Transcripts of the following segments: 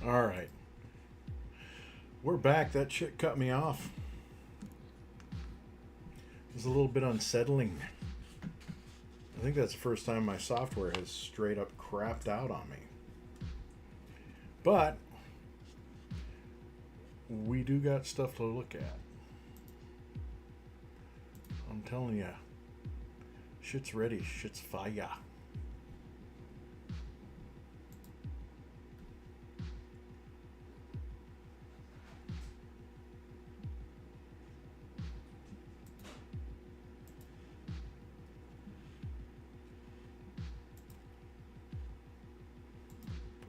All right, we're back. That shit cut me off. It was a little bit unsettling. I think that's the first time my software has straight up crapped out on me. But we do got stuff to look at. I'm telling you, shit's ready. Shit's fire.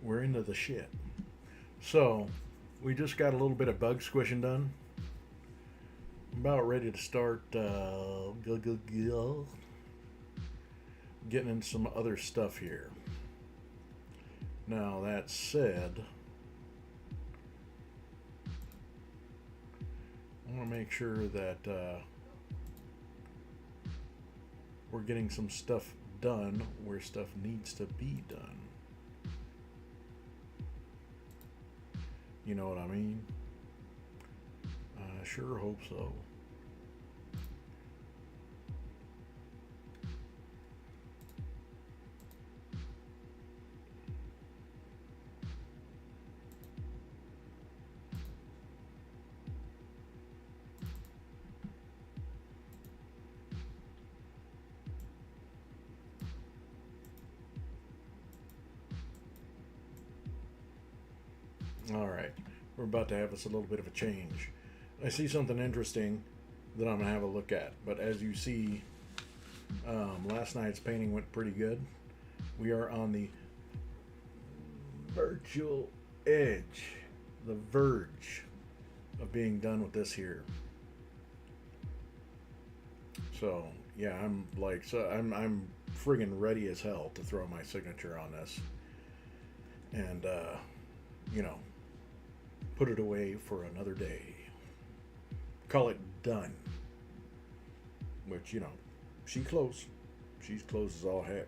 We're into the shit. So, we just got a little bit of bug squishing done. I'm about ready to start getting into some other stuff here. Now, that said, I want to make sure that we're getting some stuff done where stuff needs to be done. You know what I mean? I sure hope so. All right, we're about to have us a little bit of a change. I see something interesting that I'm gonna have a look at. But as you see, last night's painting went pretty good. We are on the virtual edge, the verge of being done with this here. So yeah, I'm friggin' ready as hell to throw my signature on this, and you know, put it away for another day. Call it done. Which, you know, she's close. She's close as all heck.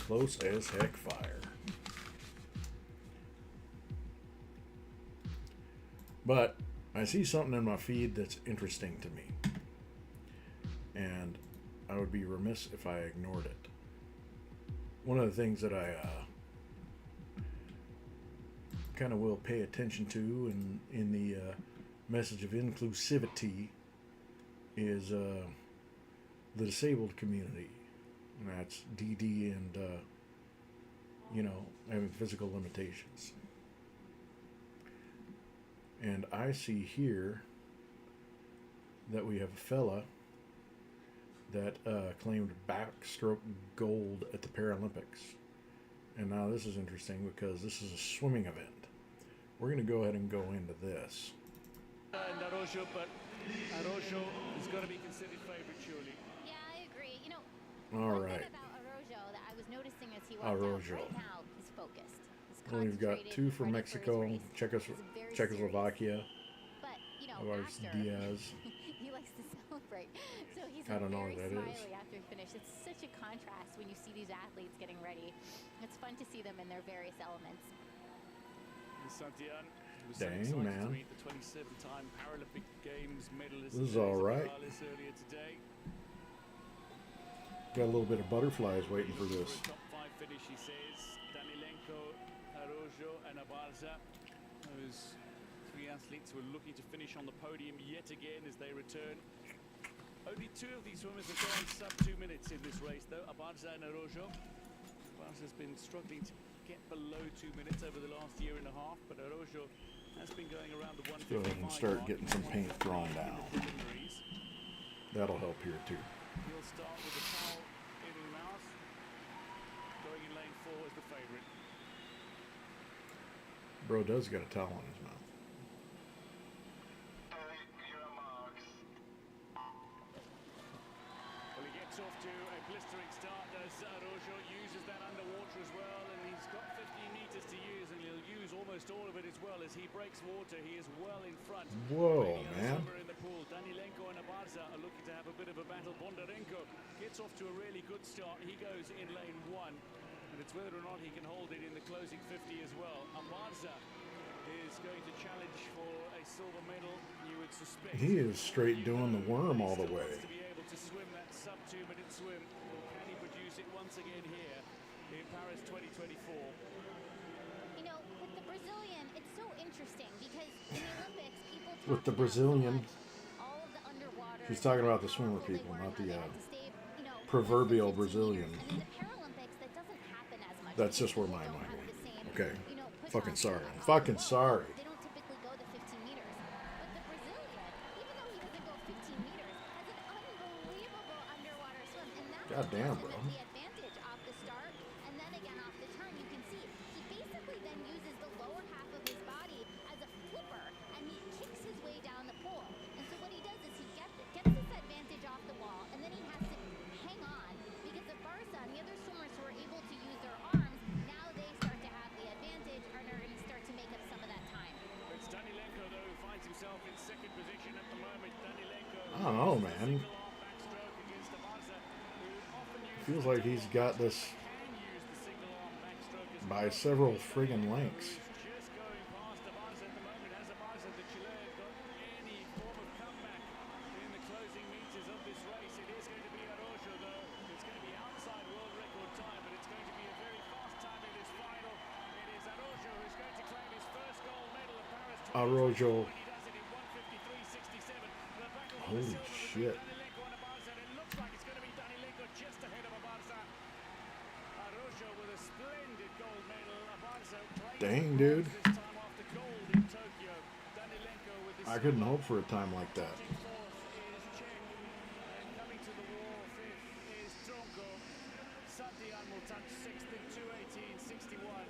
Close as heck fire. But I see something in my feed that's interesting to me. And I would be remiss if I ignored it. One of the things that I kind of will pay attention to in the message of inclusivity is the disabled community. And that's DD and, you know, having physical limitations. And I see here that we have a fella that claimed backstroke gold at the Paralympics. And now this is interesting because this is a swimming event. We're going to go ahead and go into this. And Araujo, but Araujo is going to be considered favorite, surely. Yeah, I agree. You know, All one right. thing about Araujo that I was noticing as he walked Araujo. out right now, he's focused. He's Well, we've got concentrated, two from ready for his Mexico, race. He's very Czechoslovakia. serious. But, you know, Lars after, Diaz. he likes to celebrate. So he's I don't know very what that is. smiley after he finished. It's such a contrast when you see these athletes getting ready. It's fun to see them in their various elements. Santian was Dang, so excited man. to meet the 27-time Paralympic Games medalist. This is all right. Earlier today. Got a little bit of butterflies waiting for this. For a top 5 finish, he says. Danilenko, Araujo, and Abarza. Those three athletes were looking to finish on the podium yet again as they return. Only two of these swimmers have gone sub 2 minutes in this race, though. Abarza and Araujo. Abarza has been struggling to get below 2 minutes over the last year and a half, but Araujo has been going around the 155 Go ahead and start getting some paint drawn down. preliminaries. That'll help here too. He'll start with the towel in his mouth, going in lane 4 as the favourite. Bro does got a towel in his mouth. Well, he gets off to a blistering start, does Araujo, uses that underwater as well, and he's got 15 metres to use, and he'll use almost all of it as well. As he breaks water, he is well in front. Whoa, Many man. others over in the pool. Danilenko and Abarza are looking to have a bit of a battle. Blunderdome gets off to a really good start. He goes in lane 1, and it's whether or not he can hold it in the closing 50 as well. Abarza is going to challenge for a silver medal, you would suspect. He is straight doing the worm all the Still way. wants to be able to swim that sub 2-minute swim. Can he produce it once again here in Paris 2024? You know, with the Brazilian, it's so interesting because in the Olympics, people talk With the about so Brazilian, much all of the underwater. she's talking about the how swimmer powerful they people, were, not how they the had to stay, you know, proverbial less than 15 meters. Brazilian. And in the Paralympics, that doesn't happen as much. That's because just where people my don't mind have went. the same, Okay. you know, Fucking push-off sorry. on I'm the fucking wall. sorry. They don't typically go the 15 meters. But the Brazilian, even though he doesn't go 15 meters, has an unbelievable underwater swim. And that God damn, puts him bro. at the advantage off the start and then again off the turn. You can see he basically then uses the lower half of his body as a flipper and he kicks his way down the pool. And so what he does is he gets this advantage off the wall and then he has to hang on because the Barca and the other swimmers who are able to use their arms, now they start to have the advantage and are going to start to make up some of that time. It's Danilenko, though, who finds himself in second position at the moment. Danilenko. I don't know, man. Single arm backstroke against the Barca, who often uses Feels the like he's double got arm, this can use the single arm backstroke as by well. several friggin' lengths. Just going past the Barca at the moment. Has the Barca, the Chilean, got any form of comeback in the closing meters of this race? It is going to be Araujo, though. It's going to be outside world record time, but it's going to be a very fast time in this final. It is Araujo who's going to claim his first gold medal at Paris 2024. Araujo. He does it in 1:53.67. The battle for the Holy silver between shit. Danilenko and Abarza, and it looks like it's going to be Danilenko just ahead of Abarza. Araujo with a splendid gold medal. Abarza claims Dang, the dude. bronze this time after gold in Tokyo. Danilenko with the I couldn't silver. hope for a time like that. Starting fourth is Czech, and coming to the wall fifth is Tronco. Santian will touch sixth in 2:18.61.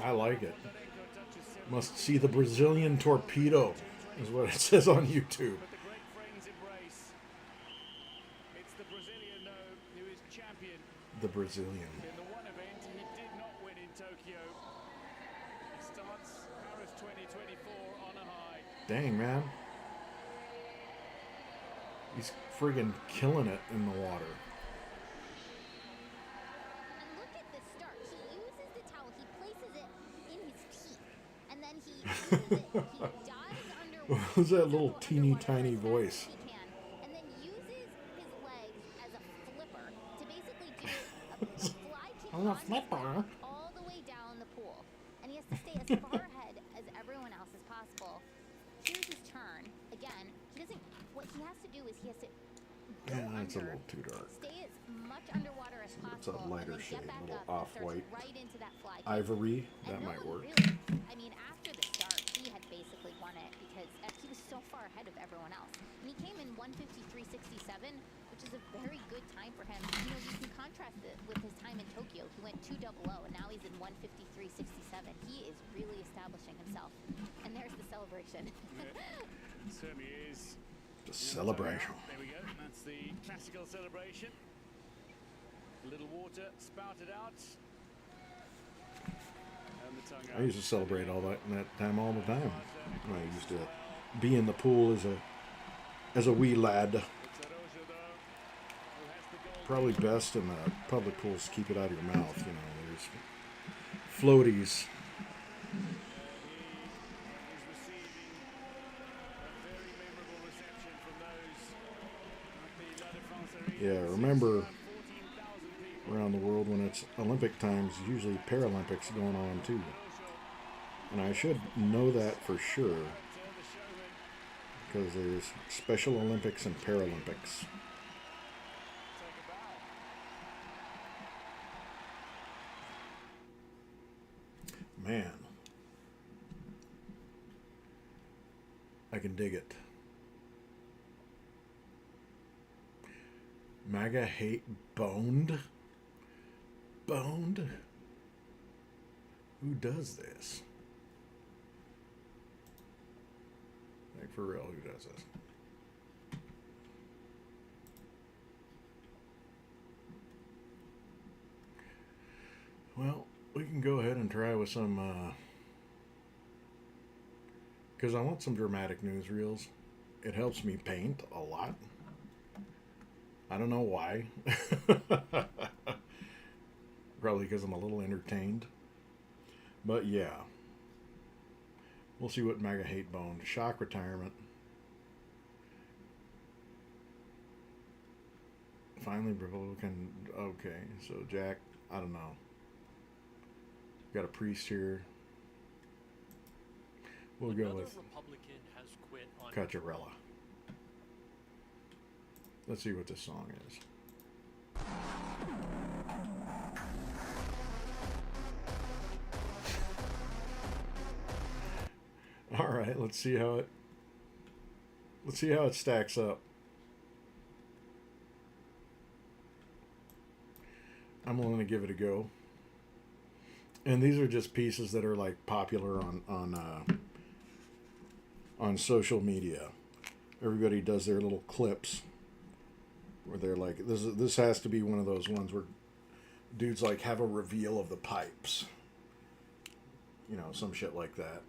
I like it. Bondarenko touches seventh. Must see the Brazilian torpedo, is what it says on YouTube. But the great friends embrace. It's the Brazilian, though, who is champion The Brazilian. in the one event he did not win in Tokyo. He starts Paris 2024 on a high. Dang, man. He's friggin' killing it in the water. And look at the start. He uses the towel, he places it in his teeth, and then he uses it, he dives underwater. What was that little underwater teeny as tiny fast voice? as he can, and then uses his legs as a flipper to basically do a fly kick I'm a on his flipper. back all the way down the pool. And he has to stay as far ahead as everyone else as possible. Here's his turn. Again, he doesn't, what he has to do is he has to go Yeah, that's a under, little too dark. stay as much underwater as It's a possible, lighter and then shade, get back little up and start off-white. right into that fly kick. Ivory, And that no might one work. really, I mean, after the start, he had basically won it because he was so far ahead of everyone else. And he came in 1:53.67, which is a very good time for him. You know, you can contrast it with his time in Tokyo. He went 2:00, and now he's in 1:53.67. He is really establishing himself. And there's the celebration. Certainly is. The celebration. There we go. That's the classical celebration. A little water spouted out. And the tongue out. I used to celebrate all that time all the time. When I used to be in the pool as a wee lad. It's Araujo, though, who has the gold. Probably best in the public pools to keep it out of your mouth. You know, there's floaties. He is receiving a very memorable reception from those at the La Défense Arena. Yeah, remember 14,000 people. around the world when it's Olympic times, usually Paralympics going on too. And I should know that for sure The showman because there's Special Olympics and Paralympics. take a bow. Man, I can dig it. MAGA hate boned? Boned? Who does this? Like, for real, who does this? Well, we can go ahead and try with some, because I want some dramatic newsreels. It helps me paint a lot. I don't know why. Probably because I'm a little entertained. But yeah. We'll see what MAGA hate bone. Shock retirement. Finally, Republican. Okay, so Jack, I don't know. Got a priest here. We'll go with Republican has quit on Cacciarella. Let's see what this song is. All right, let's see how it stacks up. I'm willing to give it a go. And these are just pieces that are like popular on social media. Everybody does their little clips where they're like, this has to be one of those ones where dudes like have a reveal of the pipes. You know, some shit like that.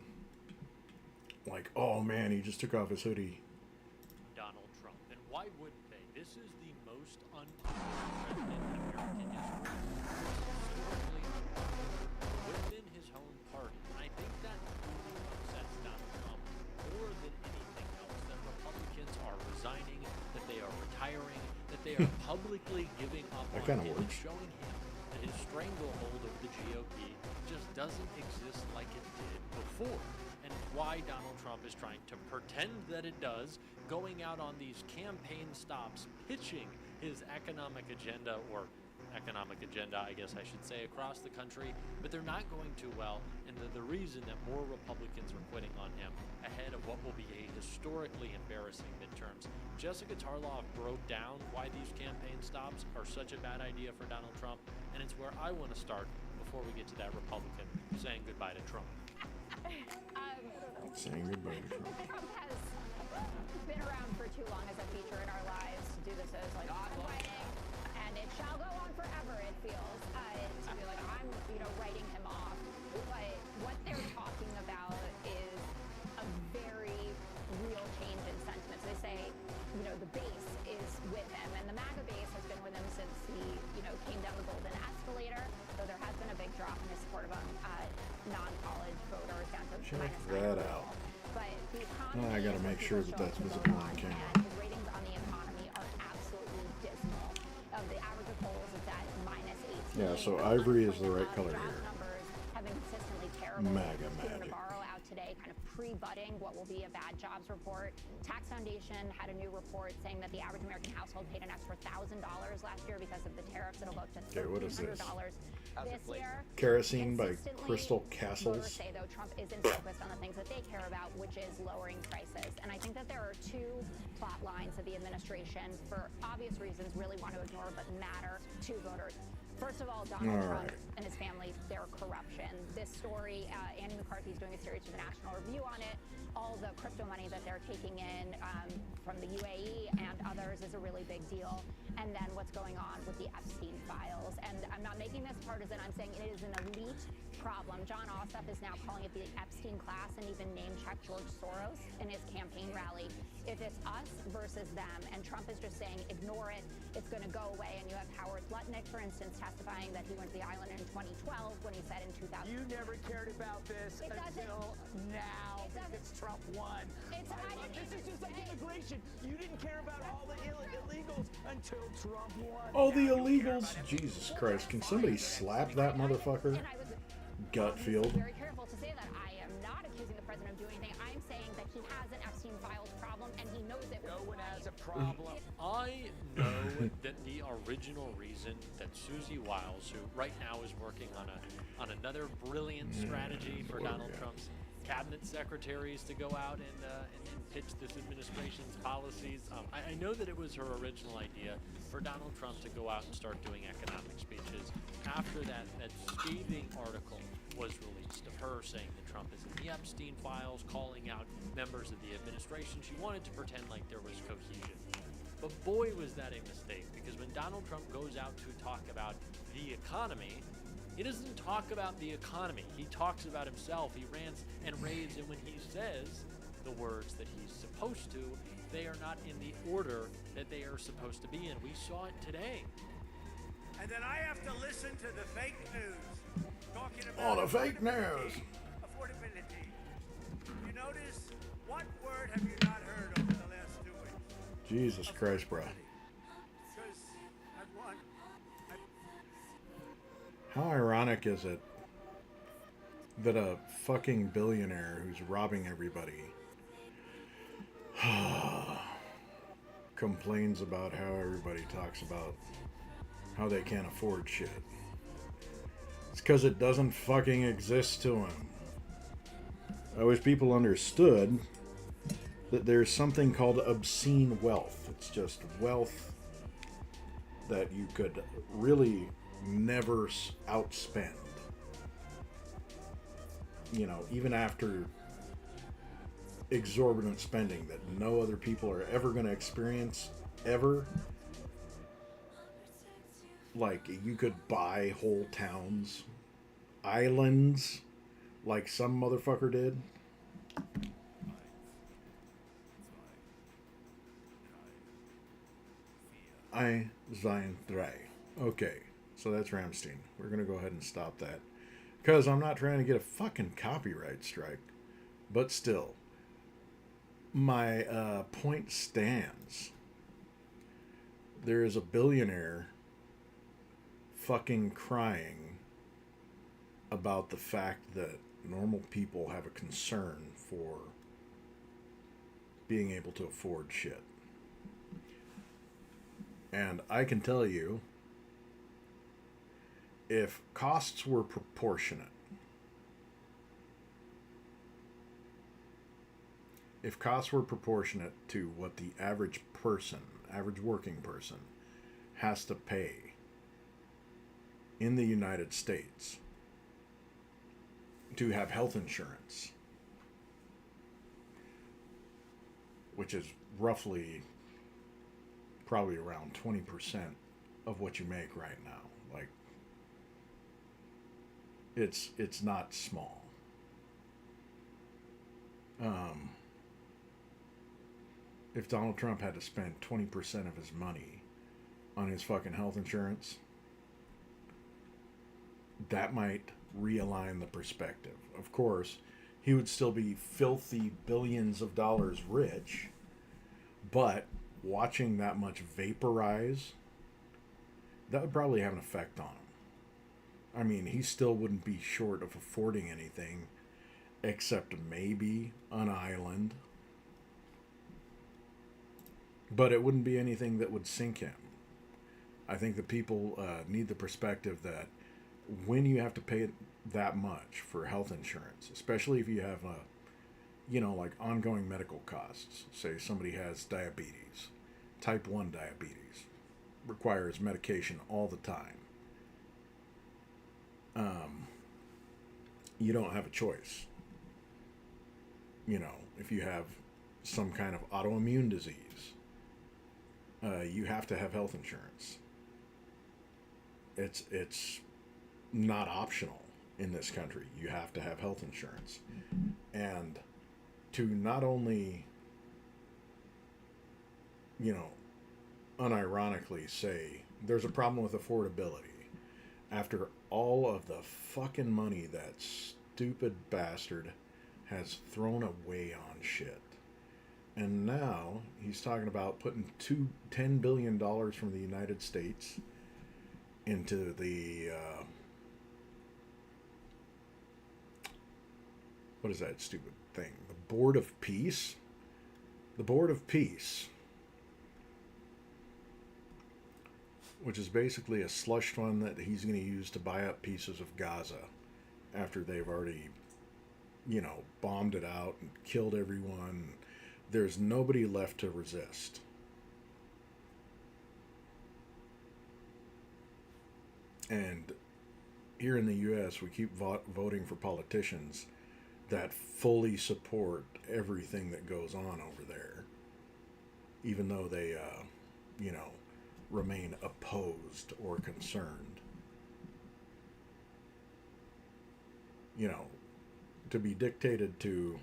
Like, oh man, he just took off his hoodie. Donald Trump. And why wouldn't they? This is the most unpopular president in American history. Historically, within his own party. And I think that really upsets Donald Trump more than anything else. That Republicans are resigning, that they are retiring, that they are publicly giving up That on kinda him, works. showing him that his stranglehold of the GOP just doesn't exist like it did before. And why Donald Trump is trying to pretend that it does, going out on these campaign stops, pitching his economic agenda, or economic agenda, I guess I should say, across the country, but they're not going too well, and the reason that more Republicans are quitting on him ahead of what will be a historically embarrassing midterms. Jessica Tarloff broke down why these campaign stops are such a bad idea for Donald Trump, and it's where I want to start before we get to that Republican saying goodbye to Trump. Saying goodbye to Trump. Trump has been around for too long as a feature in our lives to do this as like wedding, and it shall go on forever. It feels to be like I'm, writing him off. But what they're talking about is a very real change in sentiments. They say, the base is with him, and the MAGA base has been with him since he, came down the golden escalator. Though there has been a big drop in his support among non-college voters down to Check -9 that overall. out. But the economy, I gotta is what make sure people that that's show up to visible vote on camera. and his ratings on the economy are absolutely dismal. Of the average of polls, it's at -18. Yeah, so ivory is the right color Jobs here. numbers have been consistently terrible. MAGA Stephen magic. Navarro out today, kind of pre-butting what will be a bad jobs report. Tax Foundation had a new report saying that the average American household paid an extra $1,000 last year because of the tariffs. It'll go up to Okay, what is this? $1,300 this year. Kerosene by Consistently, Crystal voters Castles. say, though, Trump isn't focused on the things that they care about, which is lowering prices. And I think that there are two plot lines of the administration, for obvious reasons, really want to ignore but matter to voters. First of all, Donald All Trump right. and his family, their corruption. This story, Andy McCarthy's doing a series for the National Review on it. All the crypto money that they're taking in from the UAE and others is a really big deal. And then what's going on with the Epstein files. And I'm not making this partisan. I'm saying it is an elite problem. John Ossoff is now calling it the Epstein class and even name-checked George Soros in his campaign rally. If it's us versus them, and Trump is just saying, ignore it, it's going to go away. And you have Howard Lutnick, for instance, testifying that he went to the island in 2012 when he said in 2000. You never cared about this It doesn't- until now it doesn't- because Trump won. It's- I didn't This is even just like say- immigration. You didn't care about all the illegals until Trump won. Oh, the Now you care illegals. about Jesus Christ. Can somebody slap that motherfucker? And I was Gutfield. very careful to say that I am not accusing the president of doing anything. I'm saying that he has an Epstein files problem and he knows it. No one has a problem. I know that the original reason that Susie Wiles, who right now is working on another brilliant strategy for Donald Trump's cabinet secretaries to go out and pitch this administration's policies. I know that it was her original idea for Donald Trump to go out and start doing economic speeches after that scathing article was released of her saying that Trump is in the Epstein files, calling out members of the administration. She wanted to pretend like there was cohesion. But boy, was that a mistake, because when Donald Trump goes out to talk about the economy, he doesn't talk about the economy. He talks about himself. He rants and raves, and when he says the words that he's supposed to, they are not in the order that they are supposed to be in. We saw it today. And then I have to listen to the fake news talking Oh, about the fake news. affordability. You notice, what word have you not heard over the last 2 weeks? Jesus Christ, bro. Because I want. How ironic is it that a fucking billionaire who's robbing everybody complains about how everybody talks about how they can't afford shit? It's because it doesn't fucking exist to him. I wish people understood that there's something called obscene wealth. It's just wealth that you could really never outspend. You know, even after exorbitant spending that no other people are ever going to experience, ever. Like, you could buy whole towns, islands, like some motherfucker did. I sein drei. Okay, so that's Ramstein. We're going to go ahead and stop that. Because I'm not trying to get a fucking copyright strike. But still, my point stands. There is a billionaire fucking crying about the fact that normal people have a concern for being able to afford shit. And I can tell you, if costs were proportionate, to what the average person, average working person, has to pay in the United States to have health insurance, which is roughly probably around 20% of what you make right now. Like, it's not small. If Donald Trump had to spend 20% of his money on his fucking health insurance, that might realign the perspective. Of course, he would still be filthy billions of dollars rich, but watching that much vaporize, that would probably have an effect on him. I mean, he still wouldn't be short of affording anything except maybe an island. But it wouldn't be anything that would sink him. I think the people need the perspective that when you have to pay that much for health insurance, especially if you have like ongoing medical costs, say somebody has diabetes, type 1 diabetes, requires medication all the time. You don't have a choice. If you have some kind of autoimmune disease, you have to have health insurance. It's not optional in this country. You have to have health insurance. And to not only, unironically say there's a problem with affordability after all of the fucking money that stupid bastard has thrown away on shit. And now he's talking about putting $10 billion from the United States into the what is that stupid thing? The Board of Peace? The Board of Peace, which is basically a slush fund that he's going to use to buy up pieces of Gaza after they've already, bombed it out and killed everyone. There's nobody left to resist. And here in the U.S., we keep voting for politicians that fully support everything that goes on over there, even though they, remain opposed or concerned. To be dictated to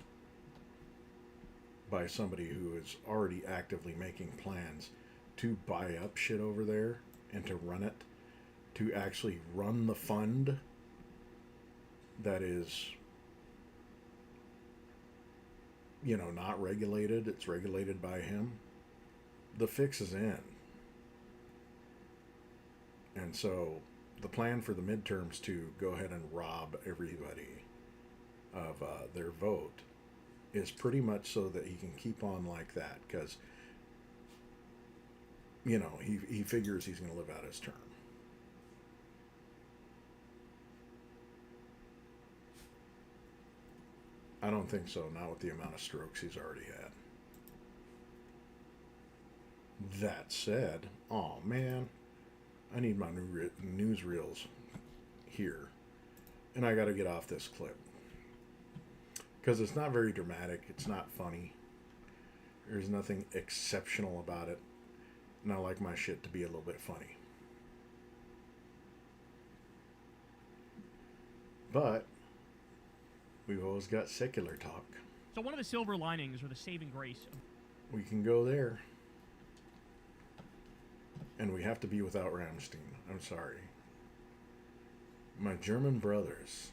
by somebody who is already actively making plans to buy up shit over there and to run it, to actually run the fund that is you know, not regulated. It's regulated by him. The fix is in. And so the plan for the midterms to go ahead and rob everybody of their vote is pretty much so that he can keep on like that, because, you know, he figures he's going to live out his term. I don't think so, not with the amount of strokes he's already had. That said, oh man, I need my new newsreels here. And I got to get off this clip. Because it's not very dramatic. It's not funny. There's nothing exceptional about it. And I like my shit to be a little bit funny. But we've always got secular talk. So one of the silver linings or the saving grace of We can go there. And we have to be without Rammstein. I'm sorry. My German brothers.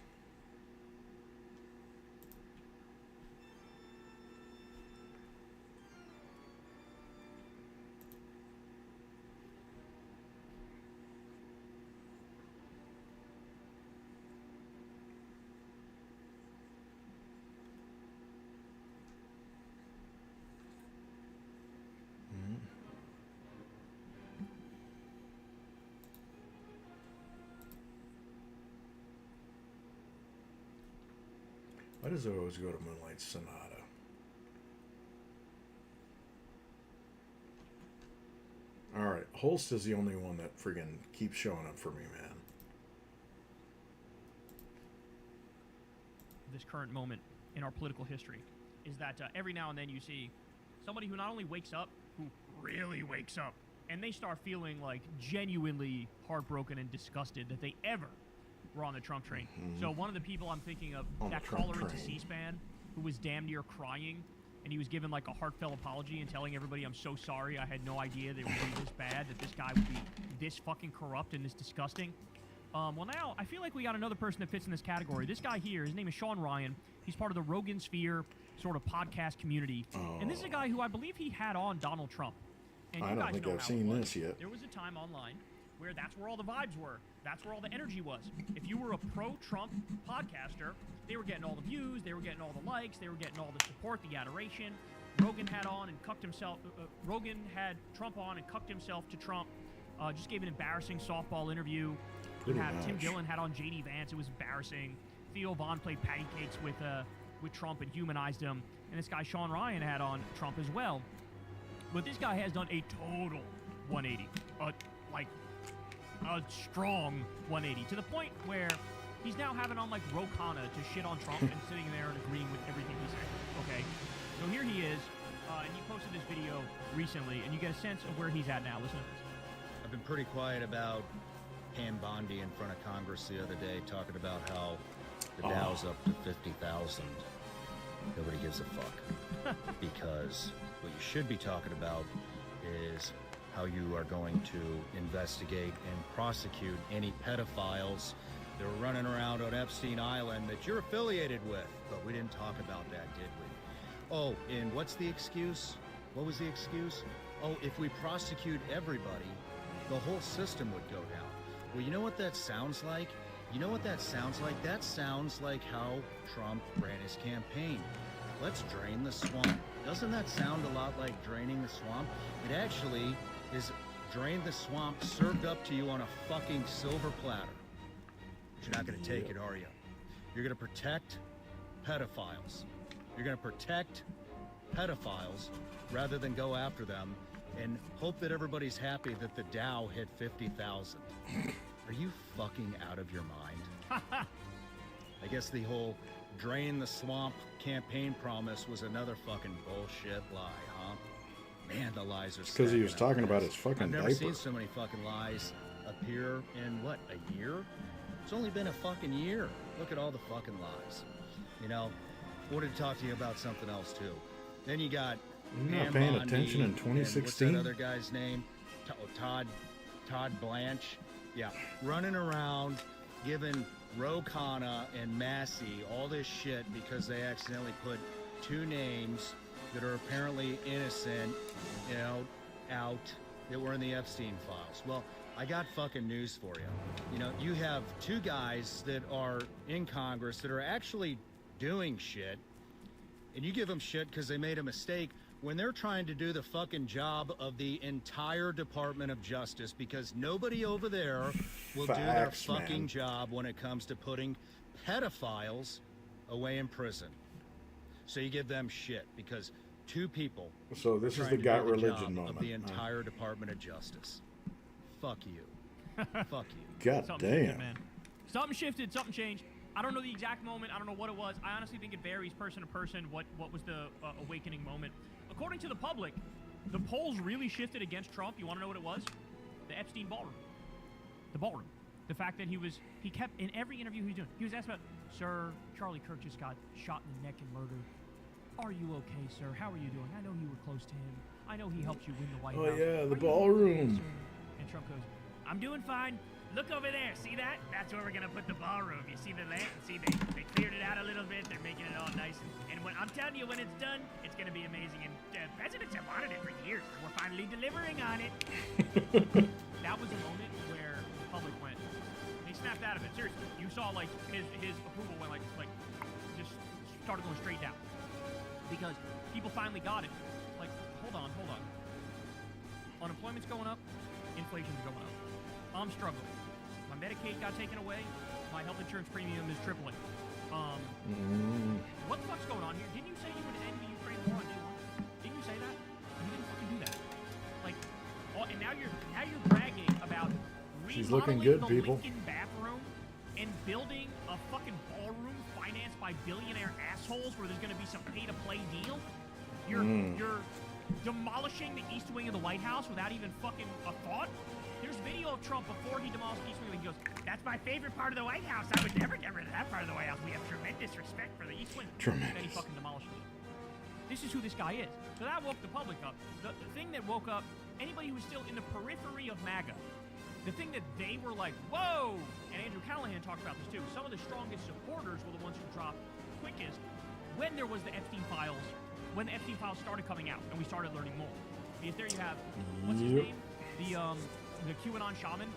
Why does it always go to Moonlight Sonata? Alright, Holst is the only one that friggin' keeps showing up for me, man. this current moment in our political history is that every now and then you see somebody who not only wakes up, who really wakes up, and they start feeling like genuinely heartbroken and disgusted that they ever were on the Trump train. Mm-hmm. So one of the people I'm thinking of, On that the Trump caller into train. C-SPAN, who was damn near crying, and he was given like a heartfelt apology and telling everybody, I'm so sorry, I had no idea that it would be this bad, that this guy would be this fucking corrupt and this disgusting. Well, now, I feel like we got another person that fits in this category. This guy here, his name is Sean Ryan. He's part of the Rogan Sphere sort of podcast community. And this is a guy who I believe he had on Donald Trump. And I you don't guys think know I've how seen it was. this yet. There was a time online where that's where all the vibes were. That's where all the energy was. If you were a pro-Trump podcaster, they were getting all the views, they were getting all the likes, they were getting all the support, the adoration. Rogan had on and cucked himself. Rogan had Trump on and cucked himself to Trump. Just gave an embarrassing softball interview. Pretty Tim much. Dillon had on J.D. Vance. It was embarrassing. Theo Von played patty cakes with Trump and humanized him. And this guy Sean Ryan had on Trump as well. But this guy has done a total 180, like a strong 180, to the point where he's now having on like Ro Khanna to shit on Trump and sitting there and agreeing with everything he said. Okay, so here he is, and he posted this video recently, and you get a sense of where he's at now. Listen to this. I've been pretty quiet about Pam Bondi in front of Congress the other day, talking about how the Dow's up to 50,000. Nobody gives a fuck. Because what you should be talking about is how you are going to investigate and prosecute any pedophiles that were running around on Epstein Island that you're affiliated with. But we didn't talk about that, did we? Oh, and what's the excuse? What was the excuse? Oh, if we prosecute everybody, the whole system would go down. Well, you know what that sounds like? You know what that sounds like? That sounds like how Trump ran his campaign. Let's drain the swamp. Doesn't that sound a lot like draining the swamp? It actually is drain the swamp served up to you on a fucking silver platter. But you're not going to take it, are you? You're going to protect pedophiles. You're going to protect pedophiles rather than go after them and hope that everybody's happy that the Dow hit 50,000. Are you fucking out of your mind? I guess the whole drain the swamp campaign promise was another fucking bullshit lie, huh? Man, the lies are Because he was stacking up talking about fast. his fucking I've never diaper. seen so many fucking lies appear in, what, a year? It's only been a fucking year. Look at all the fucking lies. You know, I wanted to talk to you about something else, too. Then you got You're not Pam paying Bondi attention in and 2016? What's that other guy's name? Todd Blanche. Yeah, running around giving Ro Khanna and Massey all this shit because they accidentally put two names that are apparently innocent, you know, out, that were in the Epstein files. Well, I got fucking news for you. You know, you have two guys that are in Congress that are actually doing shit, and you give them shit because they made a mistake when they're trying to do the fucking job of the entire Department of Justice, because nobody over there will do their fucking job when it comes to putting pedophiles away in prison. So you give them shit because two people. So this is trying the to got do the religion job moment. of the entire Department of Justice. Fuck you. Fuck you. God Something damn. shifted, man. Something shifted, something changed. I don't know the exact moment. I don't know what it was. I honestly think it varies person to person what was the awakening moment. According to the public, the polls really shifted against Trump. You want to know what it was? The Epstein ballroom. The ballroom. The fact that he kept, in every interview he was doing, he was asked about, "Sir, Charlie Kirk just got shot in the neck and murdered. Are you okay, sir? How are you doing? I know you were close to him. I know he helped you win the White House. Oh yeah, the Are you ballroom. okay, sir?" And Trump goes, "I'm doing fine. Look over there. See that? That's where we're gonna put the ballroom. You see the lamp? See they cleared it out a little bit. They're making it all nice. And when I'm telling you, when it's done, it's gonna be amazing. And presidents have wanted it for years. We're finally delivering on it." That was a moment where the public went. They snapped out of it. Seriously, you saw like his approval went like just started going straight down because people finally got it. Like, hold on. Unemployment's going up. Inflation's going up. I'm struggling. My Medicaid got taken away. My health insurance premium is tripling. What the fuck's going on here? Didn't you say you would end the Ukraine war on day one? Didn't you say that? You didn't fucking do that. Like, and now you're bragging about She's looking remodeling good, the people. Lincoln bathroom and building a fucking ballroom financed by billionaire assholes where there's going to be some pay-to-play deal. You're demolishing the East Wing of the White House without even fucking a thought. There's video of Trump before he demolished the East Wing. He goes, "That's my favorite part of the White House. I would never get rid of that part of the White House. We have tremendous respect for the East Wing." Tremendous. Then he fucking demolishes it. This is who this guy is. So that woke the public up. The thing that woke up anybody who was still in the periphery of MAGA, the thing that they were like, whoa, and Andrew Callahan talked about this too, some of the strongest supporters were the ones who dropped quickest when there was the Epstein files, when the Epstein files started coming out and we started learning more. Because there you have, what's his name? The QAnon shaman.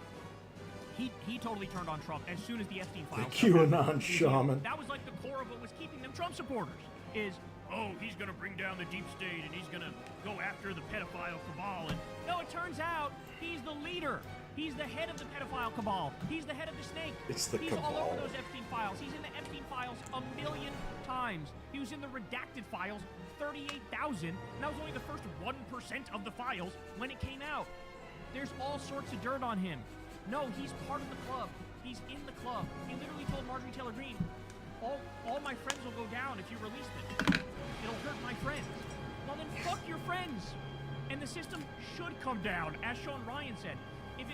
He totally turned on Trump as soon as the Epstein files. The QAnon shaman. That was like the core of what was keeping them Trump supporters. Is, oh, he's gonna bring down the deep state and he's gonna go after the pedophile cabal. And no, it turns out he's the leader. He's the head of the pedophile cabal. He's the head of the snake. It's the He's cabal. all over those Epstein files. He's in the Epstein files 1,000,000 times. He was in the redacted files 38,000. And that was only the first 1% of the files when it came out. There's all sorts of dirt on him. No, he's part of the club. He's in the club. He literally told Marjorie Taylor Greene, all my friends will go down if you release this. It'll hurt my friends. Well, then fuck your friends. And the system should come down, as Sean Ryan said. If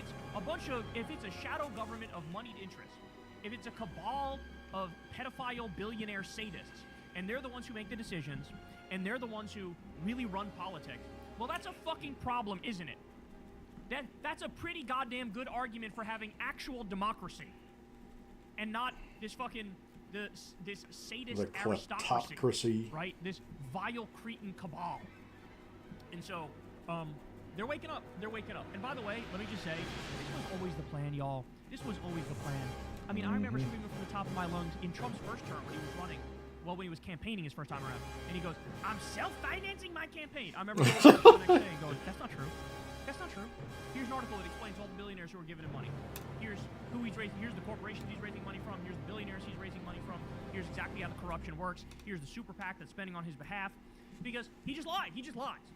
it's a shadow government of moneyed interests, if it's a cabal of pedophile billionaire sadists, and they're the ones who make the decisions, and they're the ones who really run politics, well, that's a fucking problem, isn't it? That's a pretty goddamn good argument for having actual democracy, and not this fucking this sadist The aristocracy, kleptocracy. right? This vile cretin cabal. And so, they're waking up. They're waking up. And by the way, let me just say, this was always the plan, y'all. This was always the plan. I mean, I remember screaming from the top of my lungs in Trump's first term when he was running. Well, when he was campaigning his first time around, and he goes, "I'm self-financing my campaign." I remember going the next day and going, "That's not true. That's not true." Here's an article that explains all the billionaires who are giving him money. Here's who he's raising. Here's the corporations he's raising money from. Here's the billionaires he's raising money from. Here's exactly how the corruption works. Here's the super PAC that's spending on his behalf. Because he just lied. He just lies.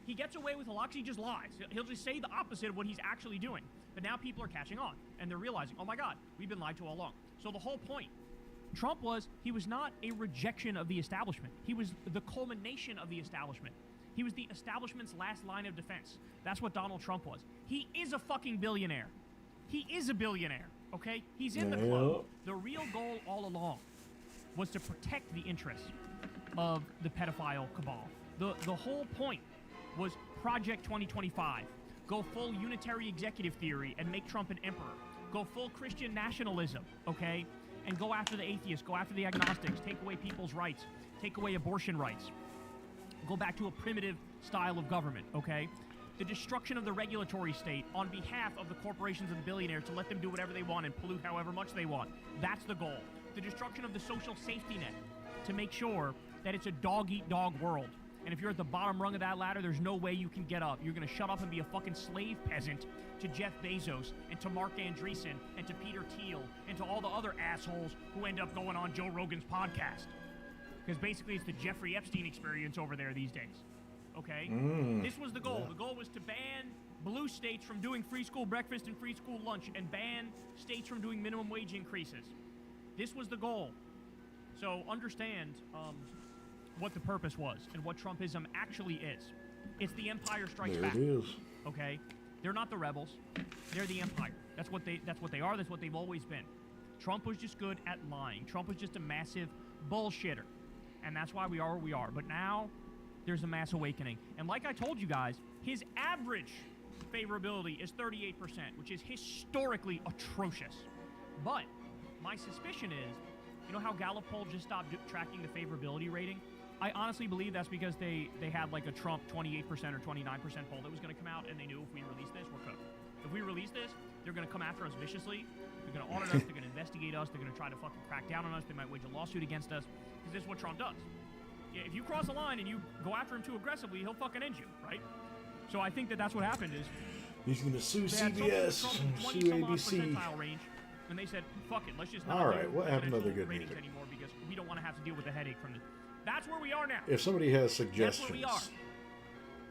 He gets away with a lot because he just lies. He'll just say the opposite of what he's actually doing. But now people are catching on, and they're realizing, oh my God, we've been lied to all along. So the whole point, Trump was not a rejection of the establishment. He was the culmination of the establishment. He was the establishment's last line of defense. That's what Donald Trump was. He is a fucking billionaire. He is a billionaire, okay? He's in the club. The real goal all along was to protect the interests of the pedophile cabal. The whole point was Project 2025. Go full unitary executive theory and make Trump an emperor. Go full Christian nationalism, okay? and go after the atheists, go after the agnostics, take away people's rights, take away abortion rights, go back to a primitive style of government, okay? The destruction of the regulatory state on behalf of the corporations and the billionaires to let them do whatever they want and pollute however much they want. That's the goal. The destruction of the social safety net to make sure that it's a dog-eat-dog world. And if you're at the bottom rung of that ladder, there's no way you can get up. You're going to shut up and be a fucking slave peasant to Jeff Bezos and to Mark Andreessen and to Peter Thiel and to all the other assholes who end up going on Joe Rogan's podcast. Because basically it's the Jeffrey Epstein experience over there these days. Okay? This was the goal. The goal was to ban blue states from doing free school breakfast and free school lunch and ban states from doing minimum wage increases. This was the goal. So understand what the purpose was and what Trumpism actually is. It's the Empire Strikes Back. There it is. Okay? They're not the rebels. They're the Empire. That's what they are. That's what they've always been. Trump was just good at lying. Trump was just a massive bullshitter. And that's why we are where we are. But now there's a mass awakening. And like I told you guys, his average favorability is 38%, which is historically atrocious. But my suspicion is, you know how Gallup poll just stopped tracking the favorability rating? I honestly believe that's because they had like a Trump 28% or 29% poll that was going to come out, and they knew if we release this, we're cooked. If we release this, they're going to come after us viciously. They're going to audit us. They're going to investigate us. They're going to try to fucking crack down on us. They might wage a lawsuit against us, because this is what Trump does. Yeah, if you cross the line and you go after him too aggressively, he'll fucking end you, right? So I think that's what happened is he's going to sue they had CBS, Trump in sue 20-some-odd ABC. percentile range, and they said, fuck it, let's just not All right, do what happened to the presidential good ratings music? anymore because we don't want to have to deal with the headache from this. That's where we are now. If somebody has That's where suggestions we are.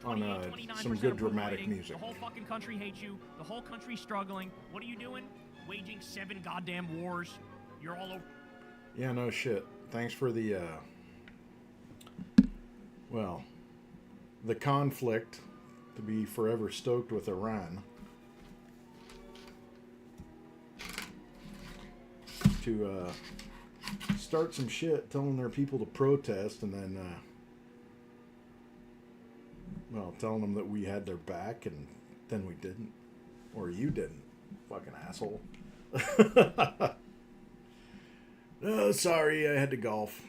on 28, some 29% good approval dramatic rating. music, The whole fucking country hates you. The whole country's struggling. What are you doing? Waging 7 goddamn wars. You're all over. yeah, no shit. Thanks for the, well, the conflict to be forever stoked with Iran. To start some shit telling their people to protest and then, well, telling them that we had their back and then we didn't. Or you didn't. Fucking asshole. Oh, sorry, I had to golf.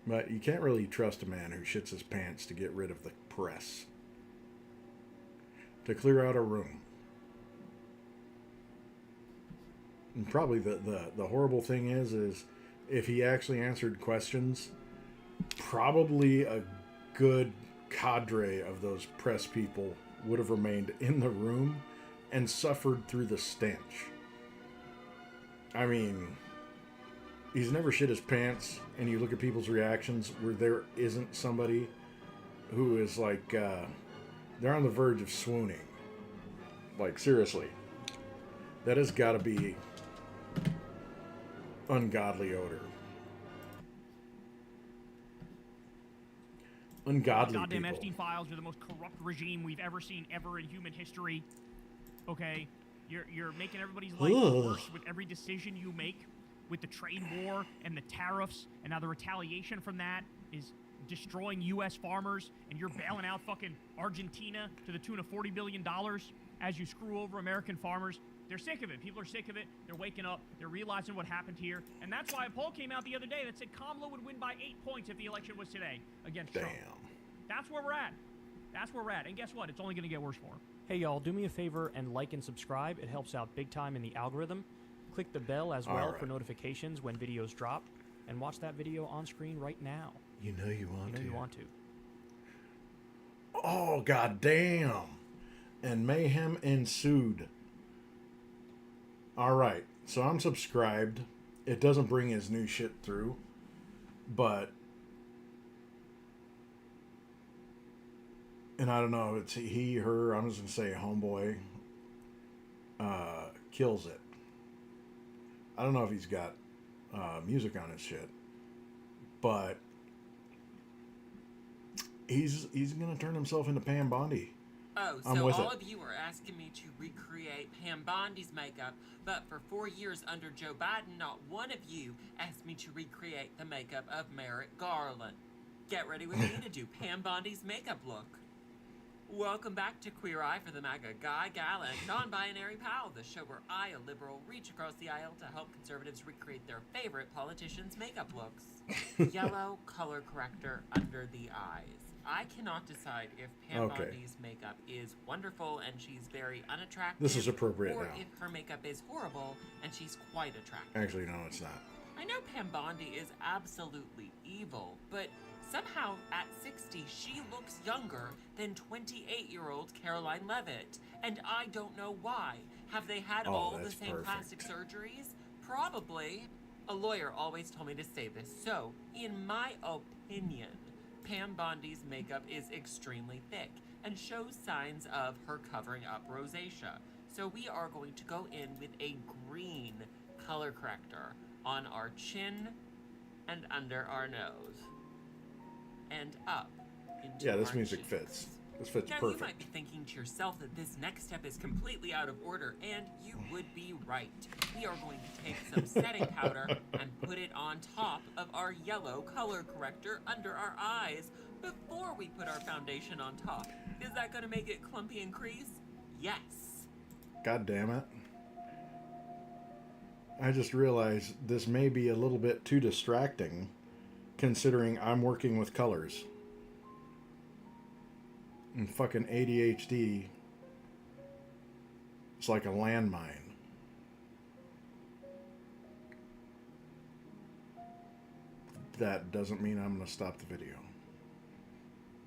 But you can't really trust a man who shits his pants to get rid of the press. To clear out a room. And probably the horrible thing is if he actually answered questions, probably a good cadre of those press people would have remained in the room and suffered through the stench. I mean, he's never shit his pants, and you look at people's reactions where there isn't somebody who is like, they're on the verge of swooning. Like, seriously. That has got to be ungodly odor. Ungodly goddamn people. Epstein files are the most corrupt regime we've ever seen ever in human history. Okay, you're making everybody's life worse with every decision you make, with the trade war and the tariffs, and now the retaliation from that is destroying U.S. farmers, and you're bailing out fucking Argentina to the tune of $40 billion as you screw over American farmers. They're sick of it. People are sick of it. They're waking up. They're realizing what happened here. And that's why a poll came out the other day that said Kamala would win by 8 points if the election was today against Trump. That's where we're at. That's where we're at. And guess what? It's only going to get worse for him. Hey, y'all, do me a favor and like and subscribe. It helps out big time in the algorithm. Click the bell as well for notifications when videos drop. And watch that video on screen right now. You know you want to. You want to. Oh, goddamn. And mayhem ensued. Alright, so I'm subscribed. It doesn't bring his new shit through. But... and I don't know, it's he, her, I'm just going to say homeboy. Kills it. I don't know if he's got music on his shit. But... he's going to turn himself into Pam Bondi. Oh, so all of you are asking me to recreate Pam Bondi's makeup, but for 4 years under Joe Biden, not one of you asked me to recreate the makeup of Merrick Garland. Get ready with me to do Pam Bondi's makeup look. Welcome back to Queer Eye for the MAGA guy, gal, and non-binary pal, the show where I, a liberal, reach across the aisle to help conservatives recreate their favorite politicians' makeup looks. Yellow color corrector under the eyes. I cannot decide if Pam Bondi's makeup is wonderful and she's very unattractive. This is appropriate or now. if her makeup is horrible and she's quite attractive. Actually, no, it's not. I know Pam Bondi is absolutely evil, but somehow at 60 she looks younger than 28-year-old Caroline Leavitt, and I don't know why. Have they had all the same plastic surgeries? Probably. A lawyer always told me to say this, so in my opinion, Pam Bondi's makeup is extremely thick and shows signs of her covering up rosacea. So we are going to go in with a green color corrector on our chin and under our nose. And up into Yeah, this our music cheeks. fits. This fits Now, perfect. you might be thinking to yourself that this next step is completely out of order, and you would be right. We are going to take some setting powder and put it on top of our yellow color corrector under our eyes before we put our foundation on top. Is that going to make it clumpy and crease? Yes. God damn it. I just realized this may be a little bit too distracting, considering I'm working with colors. And fucking ADHD, it's like a landmine. That doesn't mean I'm going to stop the video.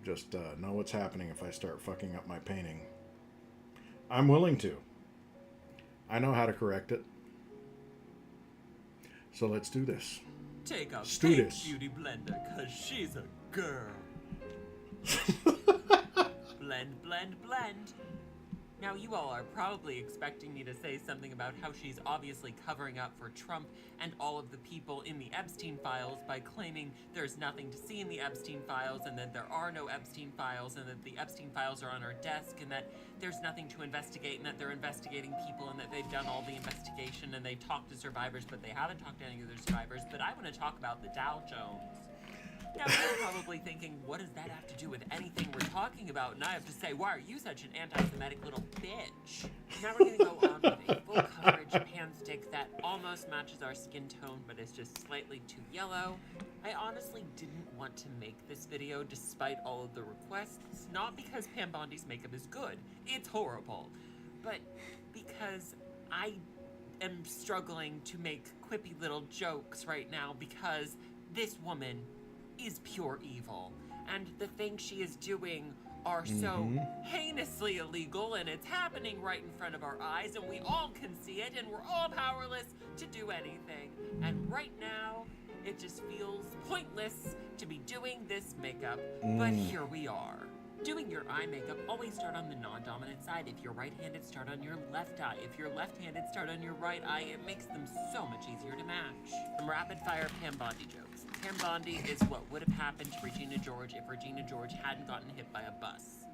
Just know what's happening if I start fucking up my painting. I'm willing to. I know how to correct it. So let's do this. Take a Let's do pink this. beauty blender, cause she's a girl. Blend, blend, blend. Now, you all are probably expecting me to say something about how she's obviously covering up for Trump and all of the people in the Epstein files by claiming there's nothing to see in the Epstein files and that there are no Epstein files and that the Epstein files are on her desk and that there's nothing to investigate and that they're investigating people and that they've done all the investigation and they talked to survivors, but they haven't talked to any of their survivors. But I want to talk about the Dow Jones. Now, you're probably thinking, what does that have to do with anything we're talking about? And I have to say, why are you such an anti-Semitic little bitch? Now we're going to go on with a full coverage pan stick that almost matches our skin tone, but is just slightly too yellow. I honestly didn't want to make this video despite all of the requests, not because Pam Bondi's makeup is good. It's horrible. But because I am struggling to make quippy little jokes right now because this woman is pure evil, and the things she is doing are so heinously illegal, and it's happening right in front of our eyes, and we all can see it, and we're all powerless to do anything. And right now, it just feels pointless to be doing this makeup, but here we are. Doing your eye makeup, always start on the non-dominant side. If you're right-handed, start on your left eye. If you're left-handed, start on your right eye. It makes them so much easier to match. Some rapid-fire Pam Bondi jokes. Pam Bondi is what would have happened to Regina George if Regina George hadn't gotten hit by a bus.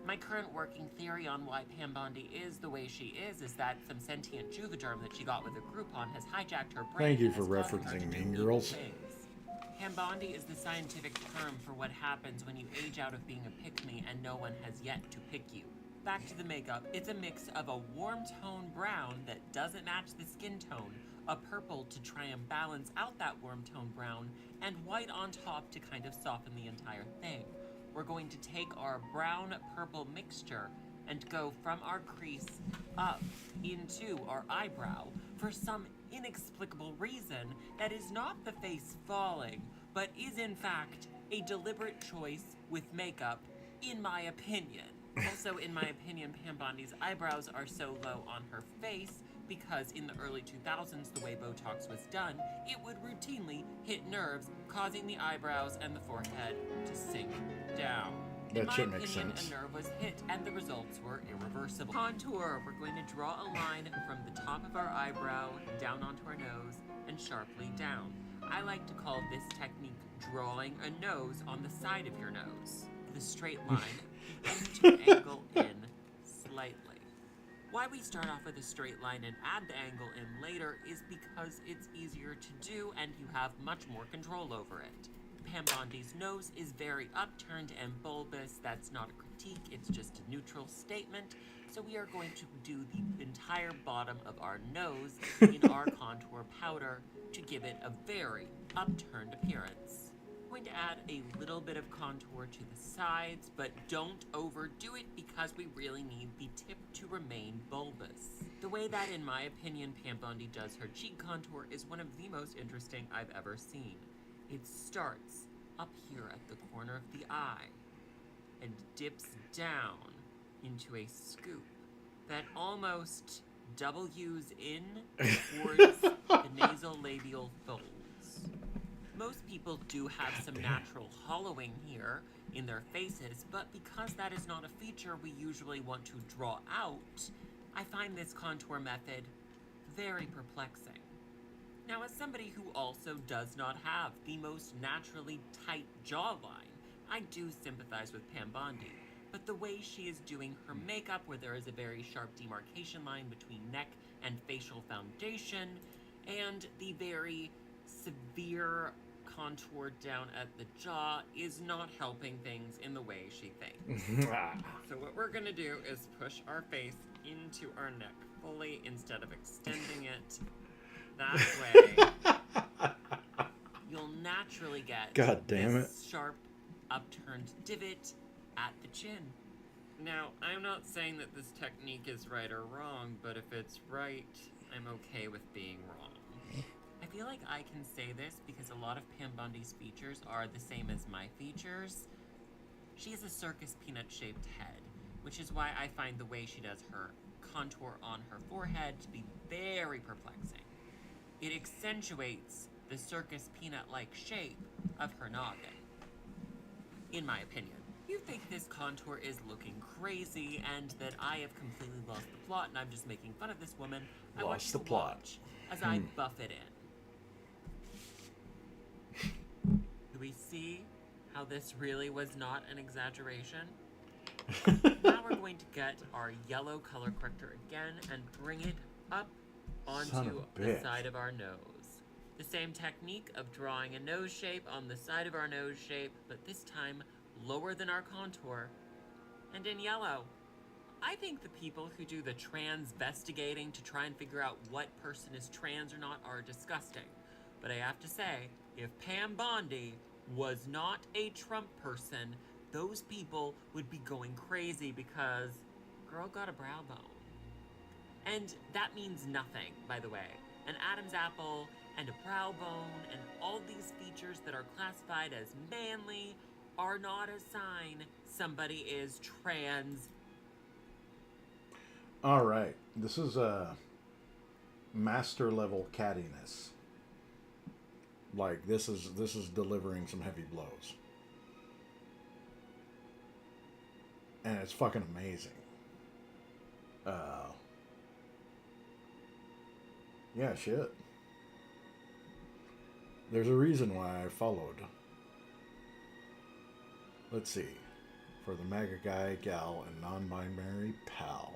My current working theory on why Pam Bondi is the way she is that some sentient Juvederm that she got with a Groupon has hijacked her brain. Thank you and for has caused her to referencing do Mean evil Girls. things. Pam Bondi is the scientific term for what happens when you age out of being a pick-me and no one has yet to pick you. Back to the makeup, it's a mix of a warm tone brown that doesn't match the skin tone, a purple to try and balance out that warm tone brown, and white on top to kind of soften the entire thing. We're going to take our brown-purple mixture and go from our crease up into our eyebrow for some inexplicable reason that is not the face falling, but is in fact a deliberate choice with makeup, in my opinion. Also, in my opinion, Pam Bondi's eyebrows are so low on her face because in the early 2000s, the way Botox was done, it would routinely hit nerves, causing the eyebrows and the forehead to sink down. In my opinion, a nerve was hit and the results were irreversible. Contour, we're going to draw a line from the top of our eyebrow down onto our nose and sharply down. I like to call this technique drawing a nose on the side of your nose. The straight line begins to angle in slightly. Why we start off with a straight line and add the angle in later is because it's easier to do and you have much more control over it. Pam Bondi's nose is very upturned and bulbous. That's not a critique. critique, it's just a neutral statement. So we are going to do the entire bottom of our nose in our contour powder to give it a very upturned appearance. I'm going to add a little bit of contour to the sides, but don't overdo it because we really need the tip to remain bulbous. The way that, in my opinion, Pam Bondi does her cheek contour is one of the most interesting I've ever seen. It starts up here at the corner of the eye and dips down into a scoop that almost W's in towards the nasal labial folds. Most people do have some natural hollowing here in their faces, but because that is not a feature we usually want to draw out, I find this contour method very perplexing. Now, as somebody who also does not have the most naturally tight jawline, I do sympathize with Pam Bondi, but the way she is doing her makeup, where there is a very sharp demarcation line between neck and facial foundation, and the very severe contour down at the jaw is not helping things in the way she thinks. So what we're gonna do is push our face into our neck fully instead of extending it. That way, you'll naturally get this sharp upturned divot at the chin. Now, I'm not saying that this technique is right or wrong, but if it's right, I'm okay with being wrong. I feel like I can say this because a lot of Pam Bondi's features are the same as my features. She has a circus peanut-shaped head, which is why I find the way she does her contour on her forehead to be very perplexing. It accentuates the circus peanut-like shape of her noggin, in my opinion. You think this contour is looking crazy and that I have completely lost the plot and I'm just making fun of this woman. I want you to watch as I buff it in. Do we see how this really was not an exaggeration? Now we're going to get our yellow color corrector again and bring it up onto the side of our nose. The same technique of drawing a nose shape on the side of our nose shape, but this time lower than our contour, and in yellow. I think the people who do the transvestigating to try and figure out what person is trans or not are disgusting. But I have to say, if Pam Bondi was not a Trump person, those people would be going crazy because girl got a brow bone. And that means nothing, by the way. An Adam's apple and a brow bone and all these features that are classified as manly are not a sign somebody is trans. All right, this is a master level cattiness. Like this is delivering some heavy blows, and it's fucking amazing. Yeah, shit. There's a reason why I followed. Let's see. For the MAGA guy, gal, and non-binary pal.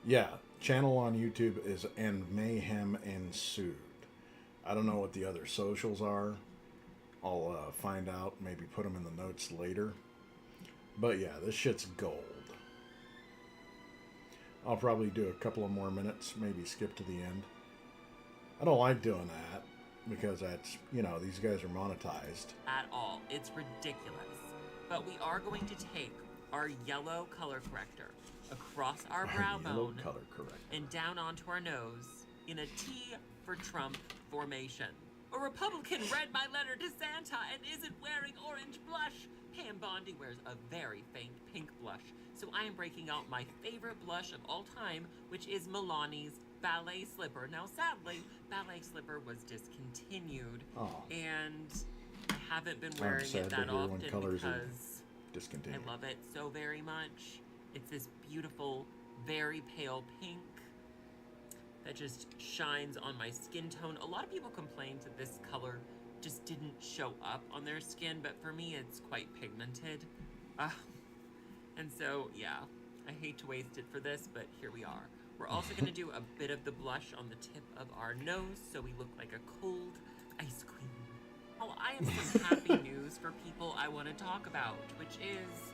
Yeah, channel on YouTube is And Mayhem Ensued. I don't know what the other socials are. I'll find out, maybe put them in the notes later. But yeah, this shit's gold. I'll probably do a couple of more minutes, maybe skip to the end. I don't like doing that because that's, you know, these guys are monetized. At all. It's ridiculous. But we are going to take our yellow color corrector across our brow bone and down onto our nose in a T for Trump formation. A Republican read my letter to Santa and isn't wearing orange blush. Pam Bondi wears a very faint pink blush. So I am breaking out my favorite blush of all time, which is Milani's Ballet Slipper. Now, sadly, Ballet Slipper was discontinued, and I haven't been wearing it that often because I love it so very much. It's this beautiful, very pale pink that just shines on my skin tone. A lot of people complained that this color just didn't show up on their skin, but for me, it's quite pigmented. And so, yeah, I hate to waste it for this, but here we are. We're also going to do a bit of the blush on the tip of our nose so we look like a cold ice cream. Well, I have some happy news for people I want to talk about, which is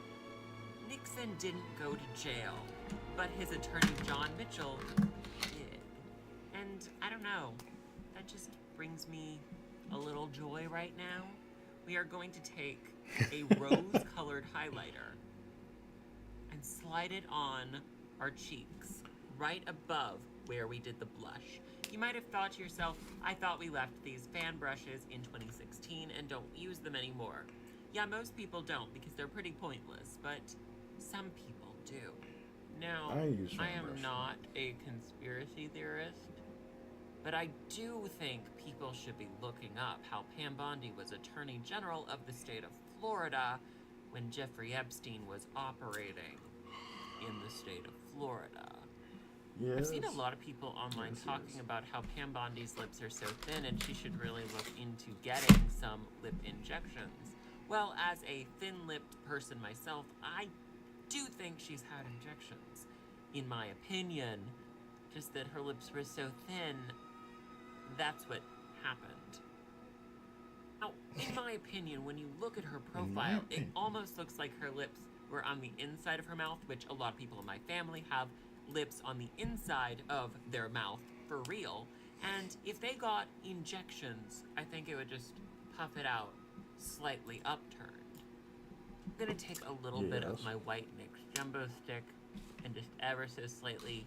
Nixon didn't go to jail, but his attorney John Mitchell did. And I don't know, that just brings me a little joy right now. We are going to take a rose-colored highlighter and slide it on our cheeks, right above where we did the blush. You might have thought to yourself, I thought we left these fan brushes in 2016 and don't use them anymore. Yeah, most people don't because they're pretty pointless, but some people do. Now, I am not a conspiracy theorist, but I do think people should be looking up how Pam Bondi was Attorney General of the state of Florida when Jeffrey Epstein was operating in the state of Florida. Yes. I've seen a lot of people online talking about how Pam Bondi's lips are so thin and she should really look into getting some lip injections. Well, as a thin-lipped person myself, I do think she's had injections. In my opinion, just that her lips were so thin, that's what happened. Now, in my opinion, when you look at her profile, it almost looks like her lips were on the inside of her mouth, which a lot of people in my family have lips on the inside of their mouth for real. And if they got injections, I think it would just puff it out slightly upturned. I'm gonna take a little bit of my white NYX jumbo stick and just ever so slightly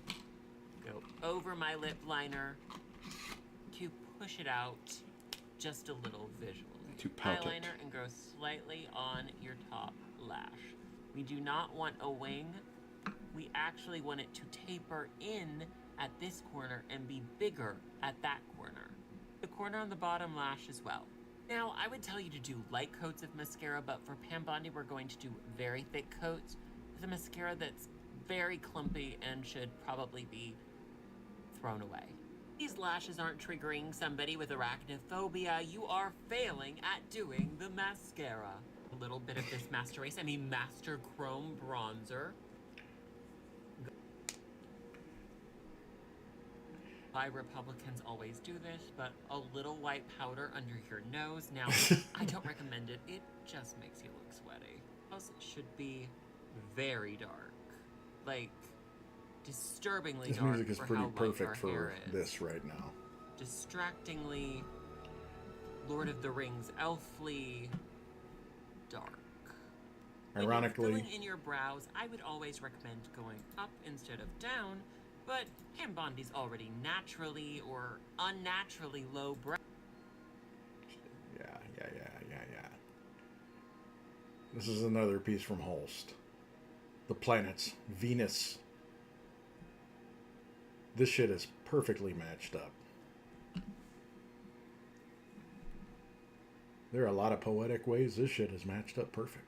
go over my lip liner to push it out just a little visually. To pout it. Eyeliner and go slightly on your top lash. We do not want a wing. We actually want it to taper in at this corner and be bigger at that corner. The corner on the bottom lash as well. Now, I would tell you to do light coats of mascara, but for Pam Bondi, we're going to do very thick coats with a mascara that's very clumpy and should probably be thrown away. These lashes aren't triggering somebody with arachnophobia. You are failing at doing the mascara. A little bit of this Master Chrome bronzer. Why Republicans always do this, but a little white powder under your nose. Now, I don't recommend it. It just makes you look sweaty. Plus, it should be very dark. Like, disturbingly this dark. This music is pretty perfect for this right now. Distractingly Lord of the Rings elfly dark. Ironically, when you're filling in your brows, I would always recommend going up instead of down, but Pam Bondi's already naturally or unnaturally low brow. Yeah. This is another piece from Holst. The planets, Venus. This shit is perfectly matched up. There are a lot of poetic ways this shit is matched up perfect.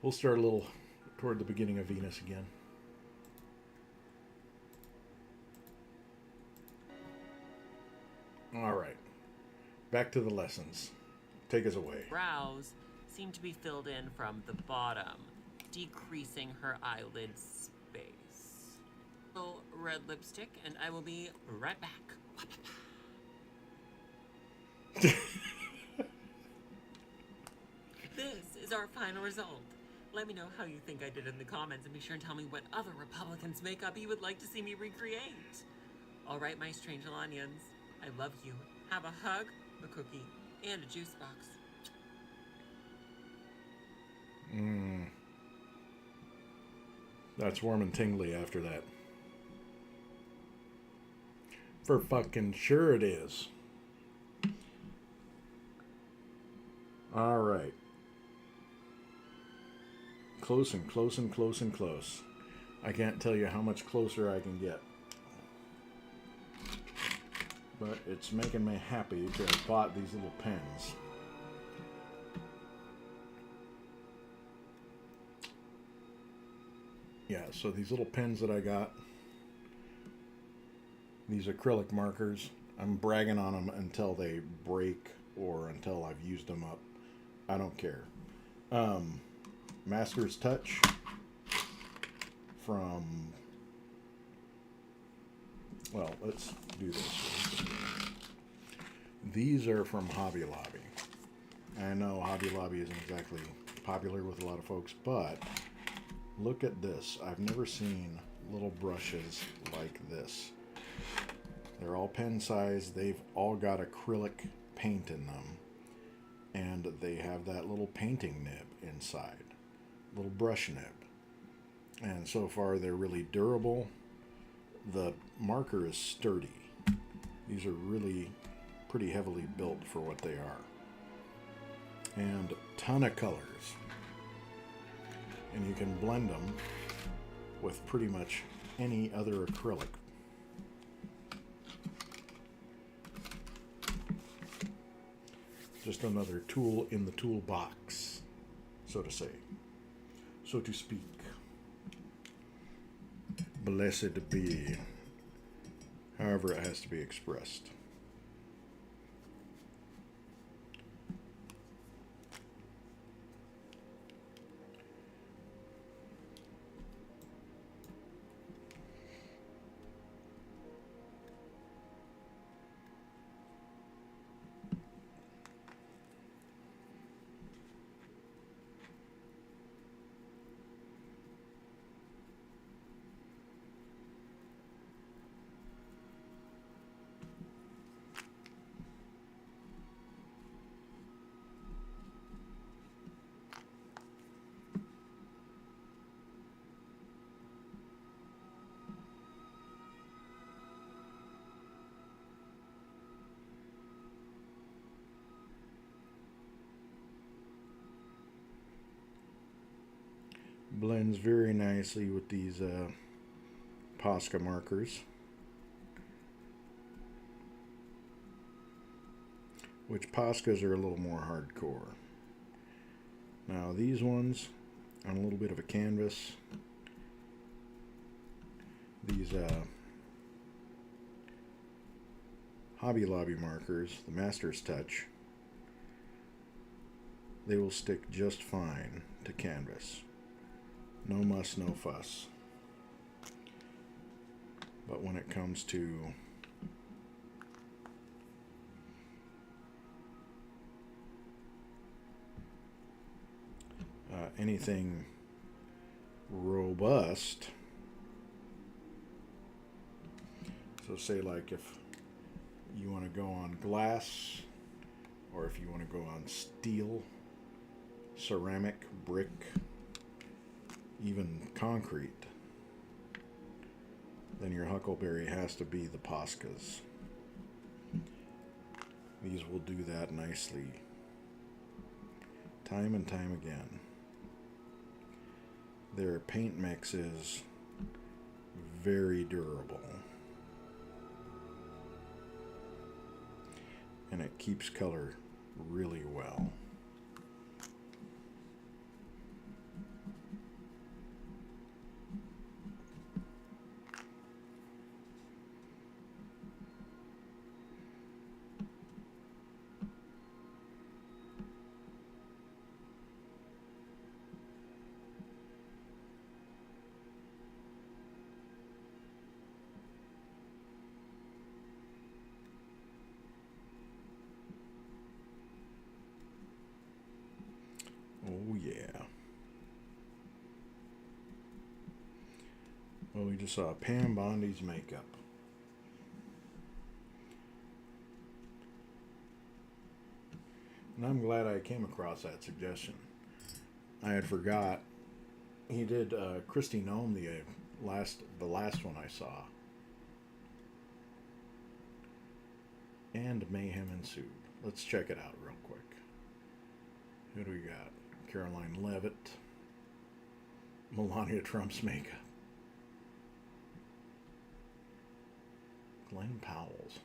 We'll start a little toward the beginning of Venus again. All right. Back to the lessons. Take us away. Brows seem to be filled in from the bottom, decreasing her eyelid space. Little red lipstick, and I will be right back. This is our final result. Let me know how you think I did in the comments, and be sure and tell me what other Republicans' makeup you would like to see me recreate. All right, my strange onions, I love you. Have a hug, a cookie, and a juice box. That's warm and tingly after that. For fucking sure it is. All right. Close and close and close and close. I can't tell you how much closer I can get. But it's making me happy to have bought these little pens. Yeah, so these little pens that I got, these acrylic markers, I'm bragging on them until they break or until I've used them up. I don't care. Master's Touch from, well, let's do this. These are from Hobby Lobby. I know Hobby Lobby isn't exactly popular with a lot of folks, but look at this. I've never seen little brushes like this. They're all pen size. They've all got acrylic paint in them. And they have that little painting nib inside. Little brush nib. And so far they're really durable. The marker is sturdy. These are really pretty heavily built for what they are. And ton of colors. And you can blend them with pretty much any other acrylic. Just another tool in the toolbox, so to say, so to speak. Blessed be, however it has to be expressed. Blends very nicely with these Posca markers, which Poscas are a little more hardcore. Now these ones on a little bit of a canvas, these Hobby Lobby markers, the Master's Touch, they will stick just fine to canvas. No muss, no fuss. But when it comes to anything robust, so say like if you want to go on glass, or if you want to go on steel, ceramic, brick, even concrete, then your Huckleberry has to be the Poscas. These will do that nicely, time and time again. Their paint mix is very durable, and it keeps color really well. Oh yeah. Well, we just saw Pam Bondi's makeup. And I'm glad I came across that suggestion. I had forgot. He did Christy Nome, the last one I saw. And mayhem ensued. Let's check it out real quick. Who do we got? Caroline Leavitt. Melania Trump's makeup. Glenn Powell's.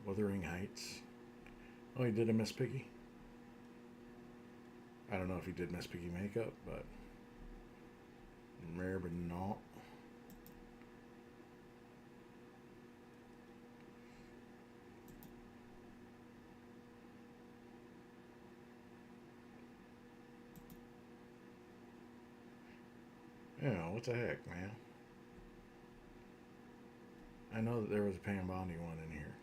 Wuthering Heights. Oh, he did a Miss Piggy? I don't know if he did Miss Piggy makeup, but maybe not. Yeah, what the heck, man? I know that there was a Pam Bondi one in here.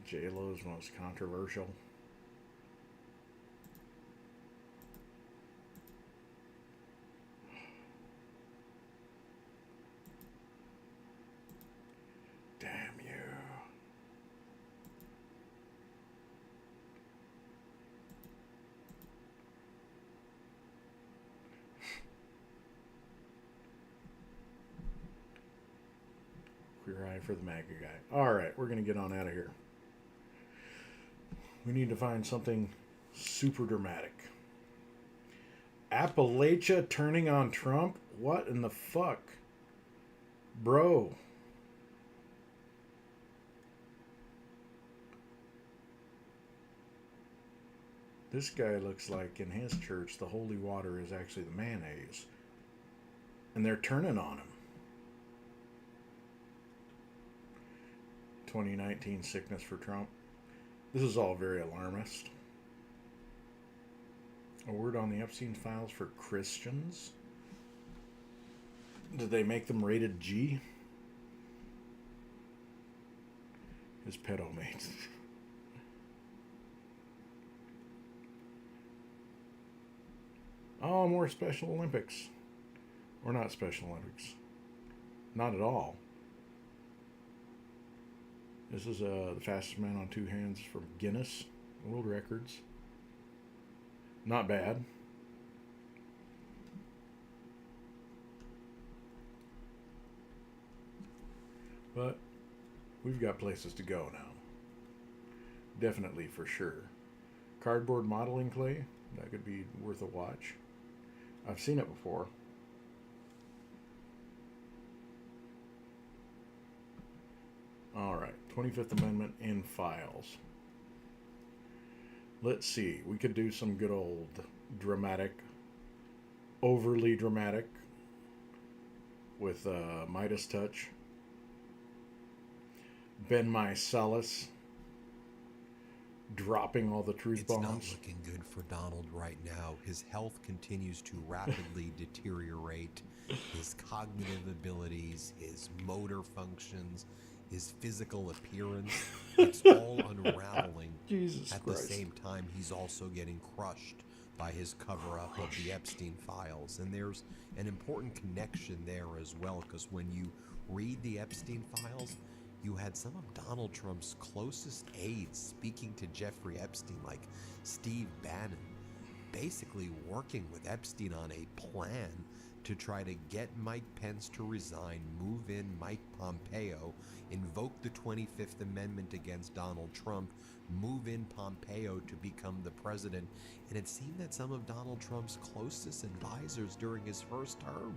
J-Lo's most controversial. Damn you. Queer eye for the MAGA guy. Alright, we're going to get on out of here. We need to find something super dramatic. Appalachia turning on Trump? What in the fuck? Bro. This guy looks like in his church the holy water is actually the mayonnaise. And they're turning on him. 2019 sickness for Trump. This is all very alarmist. A word on the Epstein files for Christians? Did they make them rated G? His pedo mates. Oh, more Special Olympics. Or not Special Olympics. Not at all. This is the fastest man on two hands from Guinness World Records. Not bad. But we've got places to go now. Definitely for sure. Cardboard modeling clay. That could be worth a watch. I've seen it before. Alright, 25th Amendment in files. Let's see, we could do some good old dramatic, overly dramatic with Midas touch. Ben Mysalis dropping all the truth bombs. It's not looking good for Donald right now. His health continues to rapidly deteriorate. His cognitive abilities, his motor functions, his physical appearance, it's all unraveling. Jesus At Christ. the same time, he's also getting crushed by his cover-up of the Epstein files. And there's an important connection there as well, because when you read the Epstein files, you had some of Donald Trump's closest aides speaking to Jeffrey Epstein, like Steve Bannon, basically working with Epstein on a plan to try to get Mike Pence to resign, move in Mike Pompeo, invoke the 25th Amendment against Donald Trump, move in Pompeo to become the president. And it seemed that some of Donald Trump's closest advisors during his first term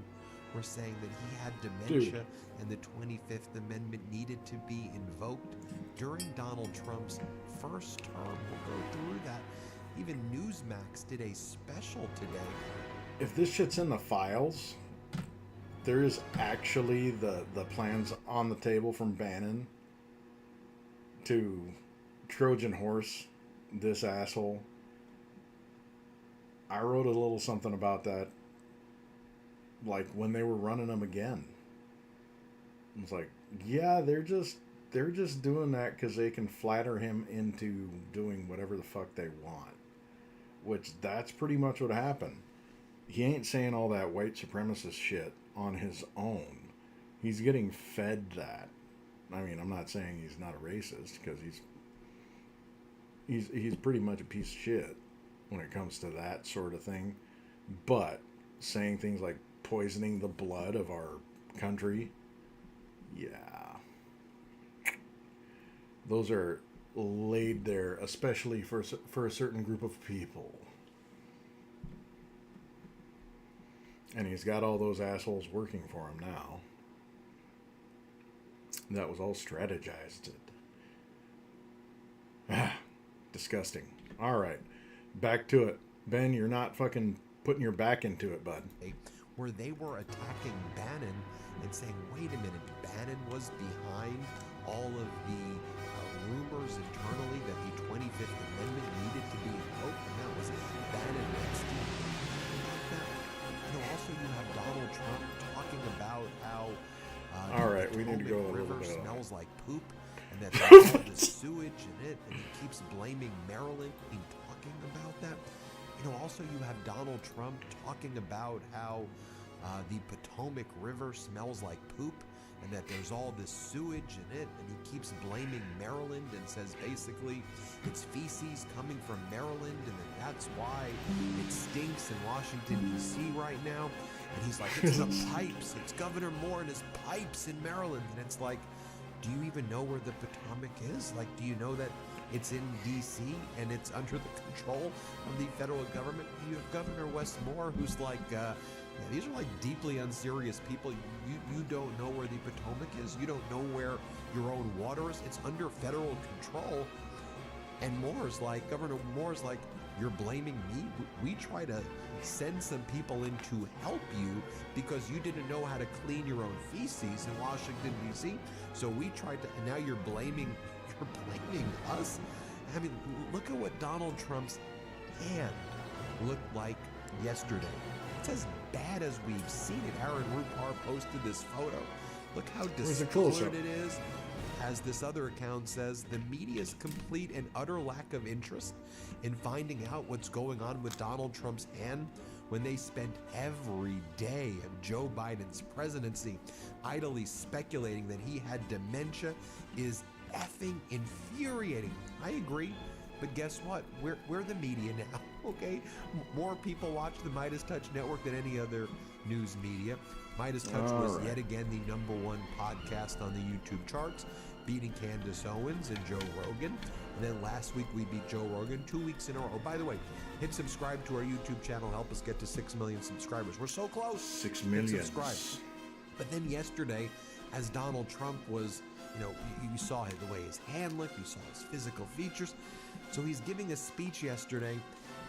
were saying that he had dementia and the 25th Amendment needed to be invoked during Donald Trump's first term. We'll go through that. Even Newsmax did a special today. If this shit's in the files, there is actually the plans on the table from Bannon to Trojan horse this asshole. I wrote a little something about that, like when they were running them again. It's like, yeah, they're just doing that because they can flatter him into doing whatever the fuck they want. Which that's pretty much what happened. He ain't saying all that white supremacist shit on his own. He's getting fed that. I mean, I'm not saying he's not a racist, because he's pretty much a piece of shit when it comes to that sort of thing. But saying things like poisoning the blood of our country, yeah, those are laid there, especially for a certain group of people. And he's got all those assholes working for him now. That was all strategized. Disgusting. All right, back to it. Ben, you're not fucking putting your back into it, bud. Where they were attacking Bannon and saying, wait a minute, Bannon was behind all of the rumors internally that the 25th Amendment needed to be invoked. go a little river bit on smells like poop, and that there's all this sewage in it, and he keeps blaming Maryland in talking about that. You know, also you have Donald Trump talking about how the Potomac River smells like poop, and that there's all this sewage in it, and he keeps blaming Maryland and says basically it's feces coming from Maryland, and that's why it stinks in Washington, D.C. right now. And he's like, it's the pipes, it's Governor Moore and his pipes in Maryland. And it's like, do you even know where the Potomac is? Like, do you know that it's in D.C. and it's under the control of the federal government? You have Governor Wes Moore, who's like, these are like deeply unserious people. You don't know where the Potomac is. You don't know where your own water is. It's under federal control. And Governor Moore's like, you're blaming me? We try to send some people in to help you because you didn't know how to clean your own feces in Washington, D.C. So we tried to, and now you're blaming us? I mean, look at what Donald Trump's hand looked like yesterday. It's as bad as we've seen it. Aaron Rupar posted this photo. Look how distorted it is. As this other account says, the media's complete and utter lack of interest in finding out what's going on with Donald Trump's hand when they spent every day of Joe Biden's presidency idly speculating that he had dementia is effing infuriating. I agree. But guess what? We're the media now, okay? More people watch the Midas Touch Network than any other news media. Midas Touch was yet again the #1 podcast on the YouTube charts, beating Candace Owens and Joe Rogan. And then last week we beat Joe Rogan 2 weeks in a row. Oh, by the way, hit subscribe to our YouTube channel. Help us get to 6 million subscribers. We're so close. 6 million. Subscribe. But then yesterday, as Donald Trump was, you saw the way his hand looked, you saw his physical features. So he's giving a speech yesterday,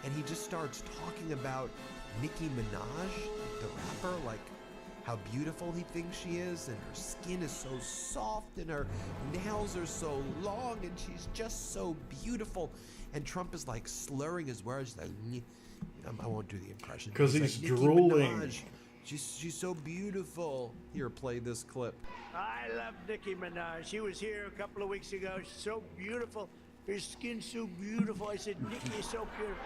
and he just starts talking about Nicki Minaj, the rapper, like how beautiful he thinks she is, and her skin is so soft, and her nails are so long, and she's just so beautiful. And Trump is like slurring his words, like, I won't do the impression. Because he's like, drooling. Minaj, she's so beautiful. Here, play this clip. I love Nicki Minaj. She was here a couple of weeks ago. She's so beautiful. Her skin's so beautiful. I said, Nicki is so beautiful.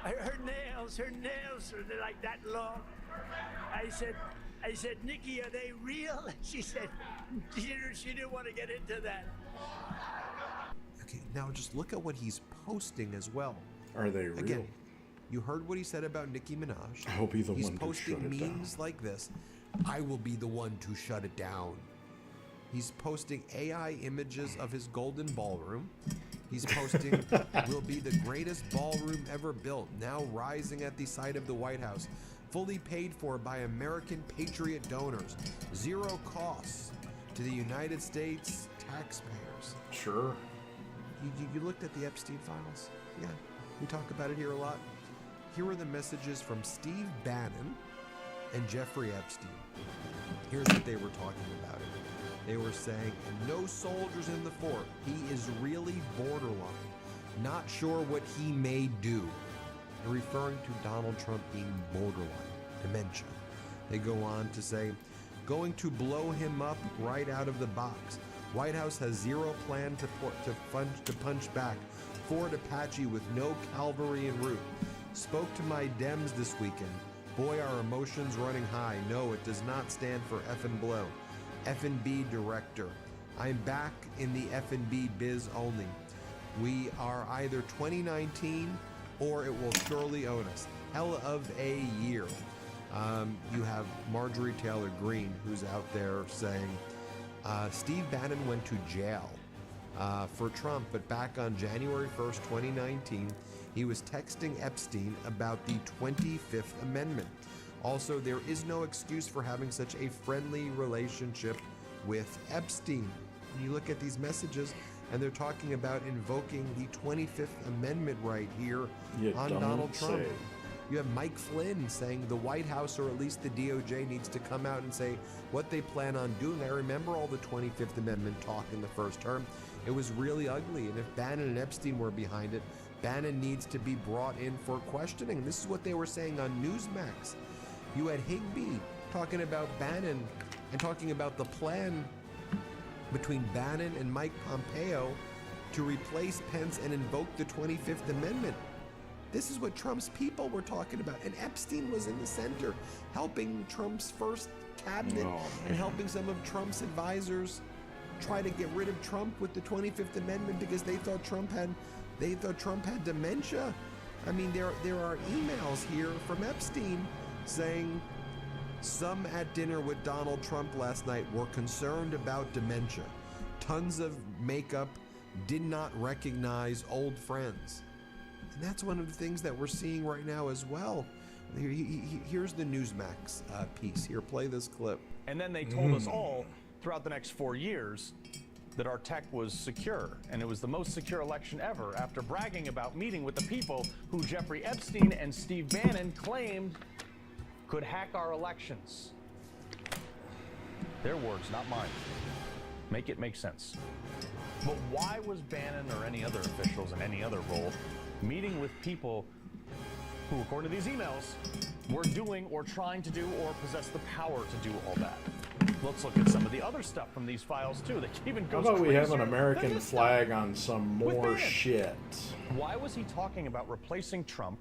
Her nails are like that long. I said, Nicki, are they real? She said, she didn't want to get into that. Okay, now just look at what he's posting as well. Are they real? Again, you heard what he said about Nicki Minaj. I hope he's the one to shut posting it down. memes like this. I will be the one to shut it down. He's posting AI images of his golden ballroom. He's posting, will be the greatest ballroom ever built, now rising at the site of the White House, fully paid for by American patriot donors, 0 costs to the United States taxpayers. Sure. You looked at the Epstein files? Yeah, we talk about it here a lot. Here are the messages from Steve Bannon and Jeffrey Epstein. Here's what they were talking about it. They were saying, no soldiers in the fort. He is really borderline. Not sure what he may do. They're referring to Donald Trump being borderline, dementia. They go on to say, going to blow him up right out of the box. White House has 0 plan to punch back. Ford Apache with no cavalry en route. Spoke to my Dems this weekend. Boy, our emotions running high. No, it does not stand for effing blow. F&B director. I'm back in the F&B biz only. We are either 2019 or it will surely own us. Hell of a year. You have Marjorie Taylor Greene, who's out there saying, Steve Bannon went to jail for Trump, but back on January 1st, 2019, he was texting Epstein about the 25th Amendment. Also, there is no excuse for having such a friendly relationship with Epstein. You look at these messages, and they're talking about invoking the 25th Amendment right here on Donald Trump. You have Mike Flynn saying the White House, or at least the DOJ, needs to come out and say what they plan on doing. I remember all the 25th Amendment talk in the first term. It was really ugly, and if Bannon and Epstein were behind it, Bannon needs to be brought in for questioning. This is what they were saying on Newsmax. You had Higbee talking about Bannon and talking about the plan between Bannon and Mike Pompeo to replace Pence and invoke the 25th Amendment. This is what Trump's people were talking about. And Epstein was in the center, helping Trump's first cabinet and helping some of Trump's advisors try to get rid of Trump with the 25th Amendment because they thought Trump had dementia. I mean, there are emails here from Epstein saying some at dinner with Donald Trump last night were concerned about dementia. Tons of makeup, did not recognize old friends. And that's one of the things that we're seeing right now as well. Here's the Newsmax piece. Here, play this clip. And then they told us all throughout the next 4 years that our tech was secure, and it was the most secure election ever after bragging about meeting with the people who Jeffrey Epstein and Steve Bannon claimed could hack our elections. Their words, not mine. Make it make sense. But why was Bannon or any other officials in any other role meeting with people who, according to these emails, were doing or trying to do or possess the power to do all that? Let's look at some of the other stuff from these files too. That even goes How about we have an crazier American than this flag stuff. on some With more Bannon. shit? Why was he talking about replacing Trump,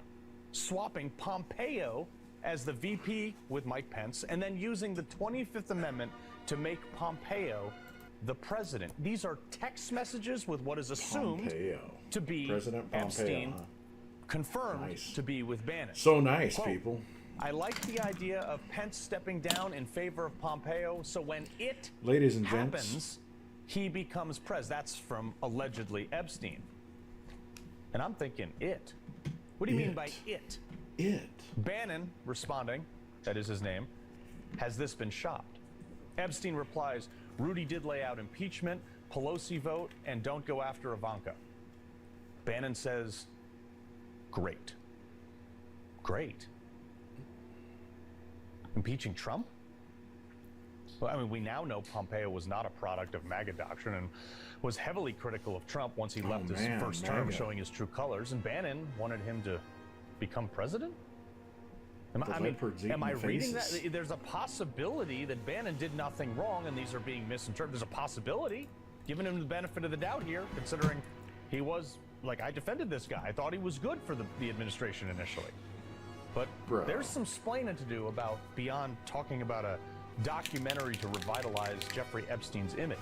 swapping Pompeo as the VP with Mike Pence, and then using the 25th Amendment to make Pompeo the president? These are text messages with what is assumed to be President Pompeo, Epstein, huh? confirmed to be with Bannon. So nice, Quote, people. I like the idea of Pence stepping down in favor of Pompeo, so when it Ladies and happens, gents. he becomes president. That's from allegedly Epstein. And I'm thinking it. What do you mean by it? It. Bannon responding, that is his name, has this been shopped? Epstein replies, Rudy did lay out impeachment, Pelosi vote, and don't go after Ivanka. Bannon says, great. Great. Impeaching Trump? Well, I mean, we now know Pompeo was not a product of MAGA doctrine and was heavily critical of Trump once he left his first term, showing his true colors, and Bannon wanted him to become president? Am I reading that? There's a possibility that Bannon did nothing wrong and these are being misinterpreted. There's a possibility, giving him the benefit of the doubt here, considering he was, like, I defended this guy. I thought he was good for the administration initially. But there's some splaining to do about beyond talking about a documentary to revitalize Jeffrey Epstein's image.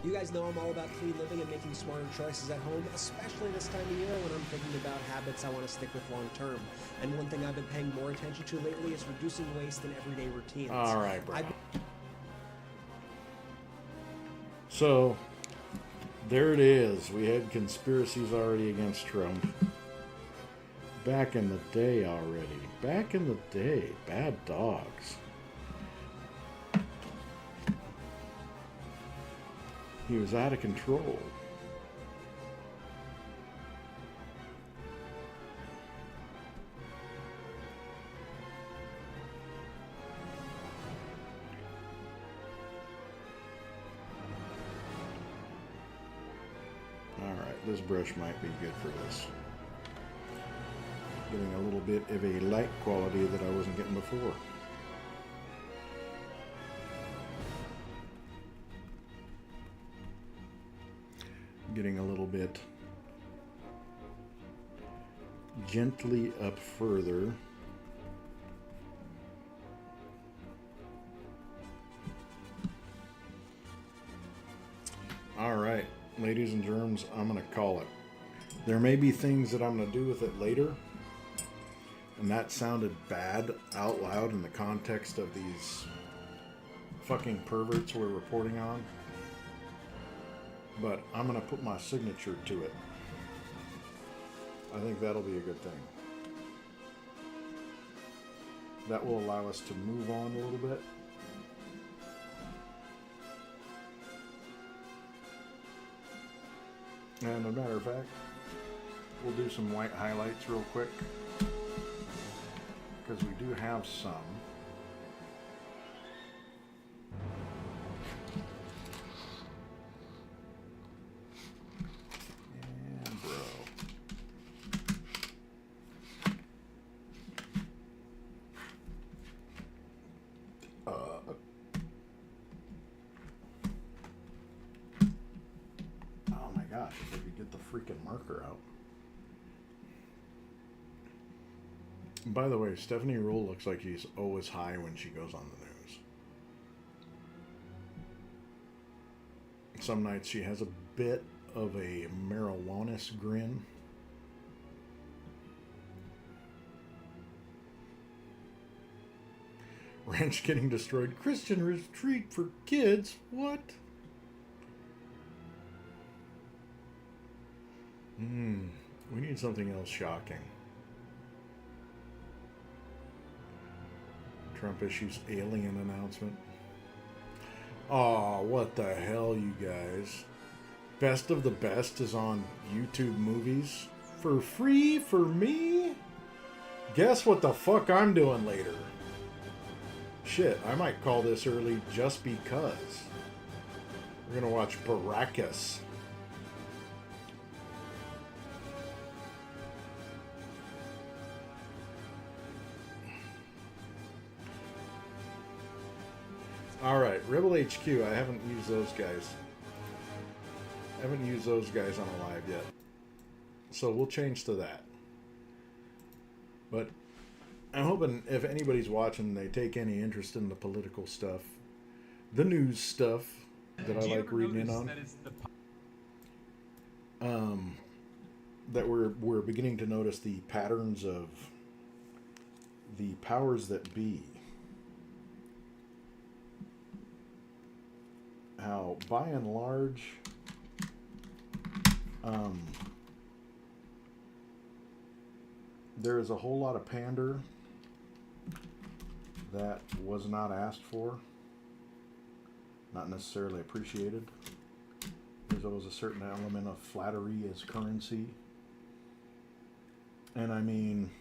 You guys know I'm all about clean living and making smarter choices at home, especially this time of year when I'm thinking about habits I want to stick with long term. And one thing I've been paying more attention to lately is reducing waste in everyday routines. All right, bro. So, there it is. We had conspiracies already against Trump. Back in the day already. Back in the day. Bad dogs. He was out of control. All right, this brush might be good for this. Getting a little bit of a light quality that I wasn't getting before. Getting a little bit gently up further. All right, ladies and germs, I'm going to call it. There may be things that I'm going to do with it later, and that sounded bad out loud in the context of these fucking perverts we're reporting on. But I'm going to put my signature to it. I think that'll be a good thing. That will allow us to move on a little bit. And as a matter of fact, we'll do some white highlights real quick, because we do have some. And bro. Get the freaking marker out. By the way, Stephanie Rule looks like she's always high when she goes on the news. Some nights she has a bit of a marijuana grin. Ranch getting destroyed. Christian retreat for kids. What? We need something else shocking. Trump issues alien announcement. Oh, what the hell, you guys. Best of the Best is on YouTube Movies for free for me? Guess what the fuck I'm doing later? Shit, I might call this early just because. We're gonna watch Baracus. Alright, Rebel HQ, I haven't used those guys. I haven't used those guys on a live yet. So we'll change to that. But I'm hoping if anybody's watching, they take any interest in the political stuff, the news stuff that I like reading in on. That we're beginning to notice the patterns of the powers that be. How, by and large, there is a whole lot of pander that was not asked for, not necessarily appreciated. There's always a certain element of flattery as currency. And I mean,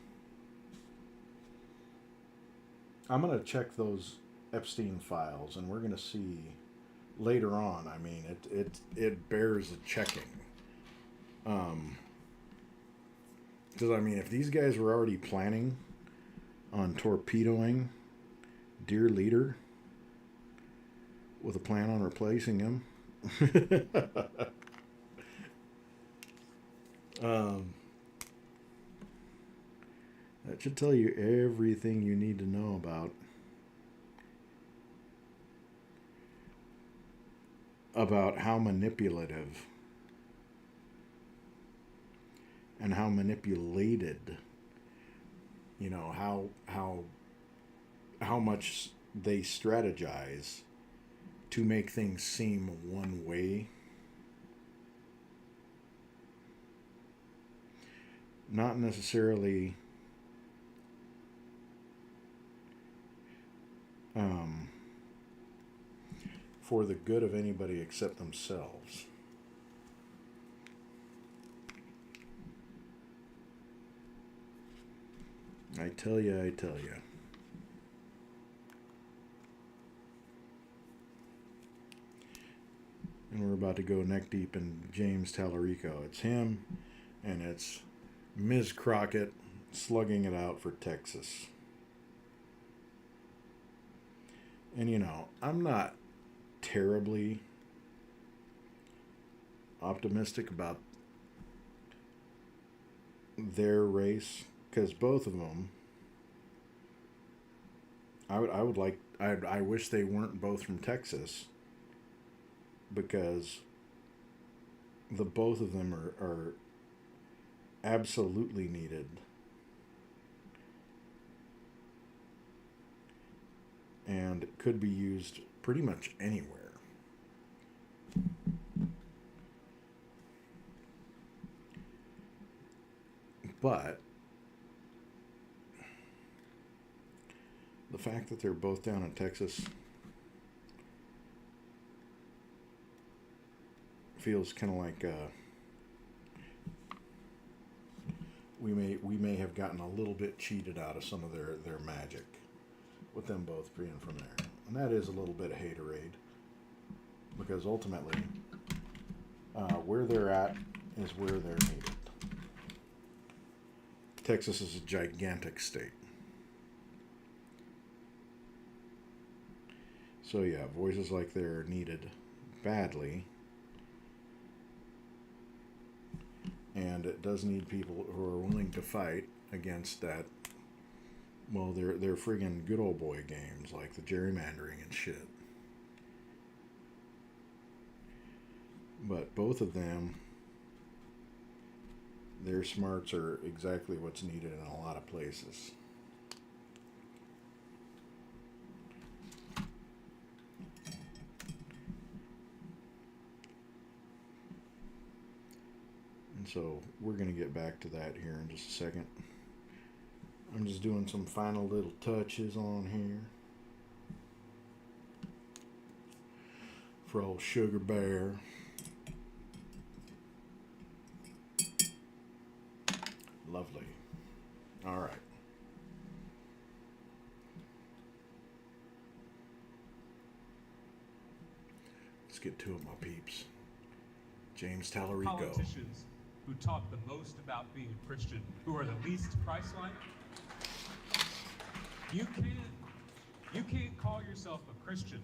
I'm going to check those Epstein files, and we're going to see later on. I mean, it bears a checking. Because, I mean, if these guys were already planning on torpedoing Dear Leader with a plan on replacing him, that should tell you everything you need to know about how manipulative and how manipulated, you know, how much they strategize to make things seem one way. Not necessarily for the good of anybody except themselves. I tell you. And we're about to go neck deep in James Tallarico. It's him, and it's Ms. Crockett slugging it out for Texas. And, you know, I'm not terribly optimistic about their race, because both of them, I wish they weren't both from Texas, because the both of them are absolutely needed. And could be used pretty much anywhere. But the fact that they're both down in Texas feels kind of like we may have gotten a little bit cheated out of some of their magic with them both being from there. And that is a little bit of haterade, because ultimately where they're at is where they're needed. Texas is a gigantic state. So yeah, voices like they're needed badly. And it does need people who are willing to fight against that. Well, they're friggin' good old boy games like the gerrymandering and shit. But both of them, their smarts are exactly what's needed in a lot of places. And so we're going to get back to that here in just a second. I'm just doing some final little touches on here for old Sugar Bear. Lovely. All right. Let's get to it, my peeps. James Tallarico. Politicians who talk the most about being a Christian, who are the least Christ-like. You can't call yourself a Christian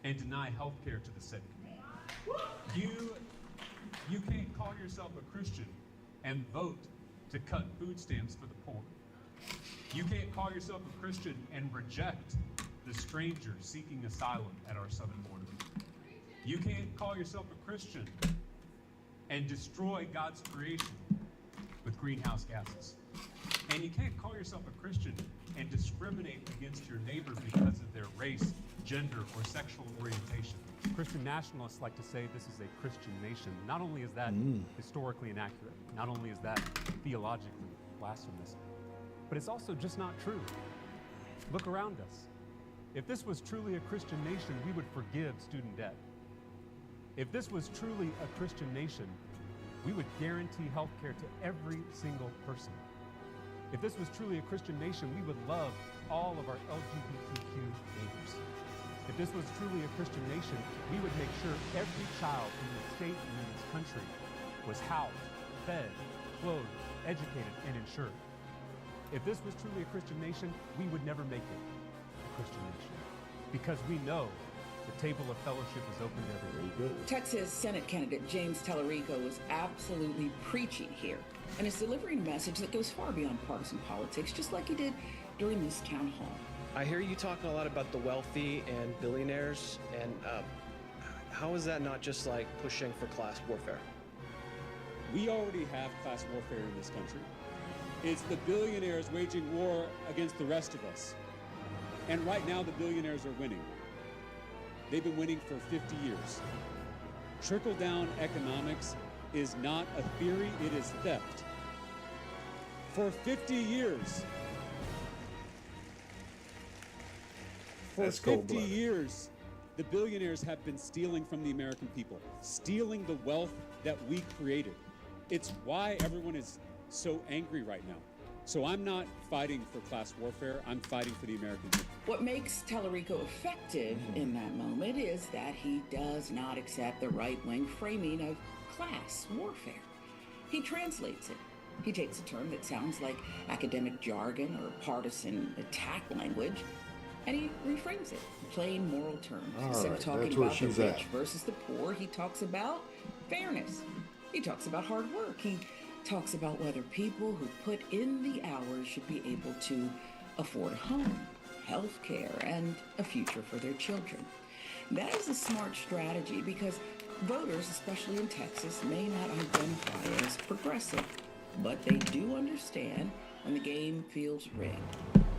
and deny health care to the sick. You can't call yourself a Christian and vote to cut food stamps for the poor. You can't call yourself a Christian and reject the stranger seeking asylum at our southern border. You can't call yourself a Christian and destroy God's creation with greenhouse gases. And you can't call yourself a Christian and discriminate against your neighbor because of their race, gender, or sexual orientation. Christian nationalists like to say this is a Christian nation. Not only is that historically inaccurate, not only is that theologically blasphemous, but it's also just not true. Look around us. If this was truly a Christian nation, we would forgive student debt. If this was truly a Christian nation, we would guarantee health care to every single person. If this was truly a Christian nation, we would love all of our LGBTQ neighbors. If this was truly a Christian nation, we would make sure every child in this state and in this country was housed, fed, clothed, educated, and insured. If this was truly a Christian nation, we would never make it a Christian nation. Because we know the table of fellowship is open to everyone. Texas Senate candidate James Tallarico is absolutely preaching here, and is delivering a message that goes far beyond partisan politics, just like he did during this town hall. I hear you talking a lot about the wealthy and billionaires, and how is that not just like pushing for class warfare? We already have class warfare in this country. It's the billionaires waging war against the rest of us. And right now, the billionaires are winning. They've been winning for 50 years. Trickle-down economics is not a theory, it is theft. For 50 years. For 50 years, the billionaires have been stealing from the American people, stealing the wealth that we created. It's why everyone is so angry right now. So I'm not fighting for class warfare, I'm fighting for the American people. What makes Tallarico effective in that moment is that he does not accept the right-wing framing of class warfare. He translates it. He takes a term that sounds like academic jargon or partisan attack language, and he reframes it, plain moral terms. Instead of talking about the rich versus the poor, he talks about fairness. He talks about hard work. He talks about whether people who put in the hours should be able to afford a home, health care, and a future for their children. That is a smart strategy because voters, especially in Texas, may not identify as progressive, but they do understand when the game feels rigged.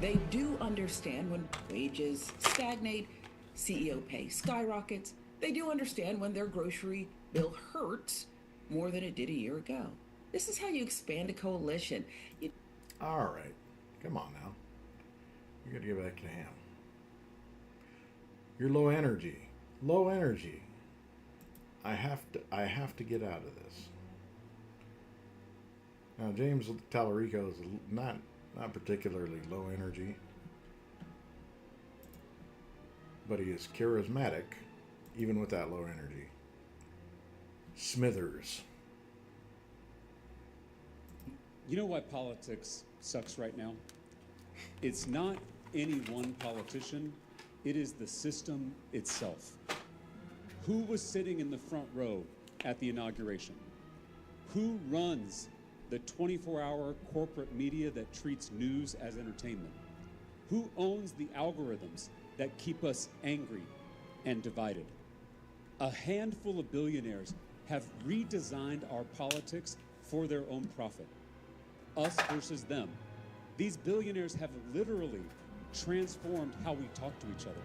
They do understand when wages stagnate, CEO pay skyrockets. They do understand when their grocery bill hurts more than it did a year ago. This is how you expand a coalition. All right. Come on now. You got to get back to him. You're low energy. Low energy. I have to get out of this. Now, James Tallarico is not particularly low energy, but he is charismatic, even with that low energy. Smithers. You know why politics sucks right now? It's not any one politician, it is the system itself. Who was sitting in the front row at the inauguration? Who runs the 24-hour corporate media that treats news as entertainment? Who owns the algorithms that keep us angry and divided? A handful of billionaires have redesigned our politics for their own profit. Us versus them. These billionaires have literally transformed how we talk to each other.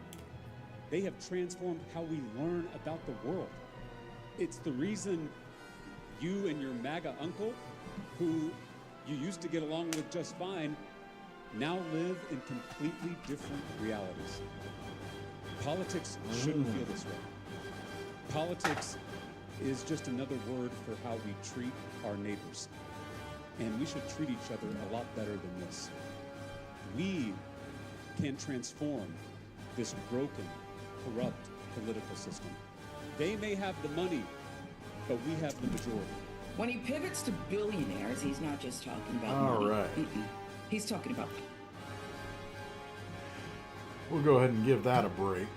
They have transformed how we learn about the world. It's the reason you and your MAGA uncle, who you used to get along with just fine, now live in completely different realities. Politics shouldn't feel this way. Politics is just another word for how we treat our neighbors. And we should treat each other a lot better than this. We can transform this broken, corrupt political system. They may have the money, but we have the majority. When he pivots to billionaires, he's not just talking about All money. right. He's talking about... We'll go ahead and give that a break.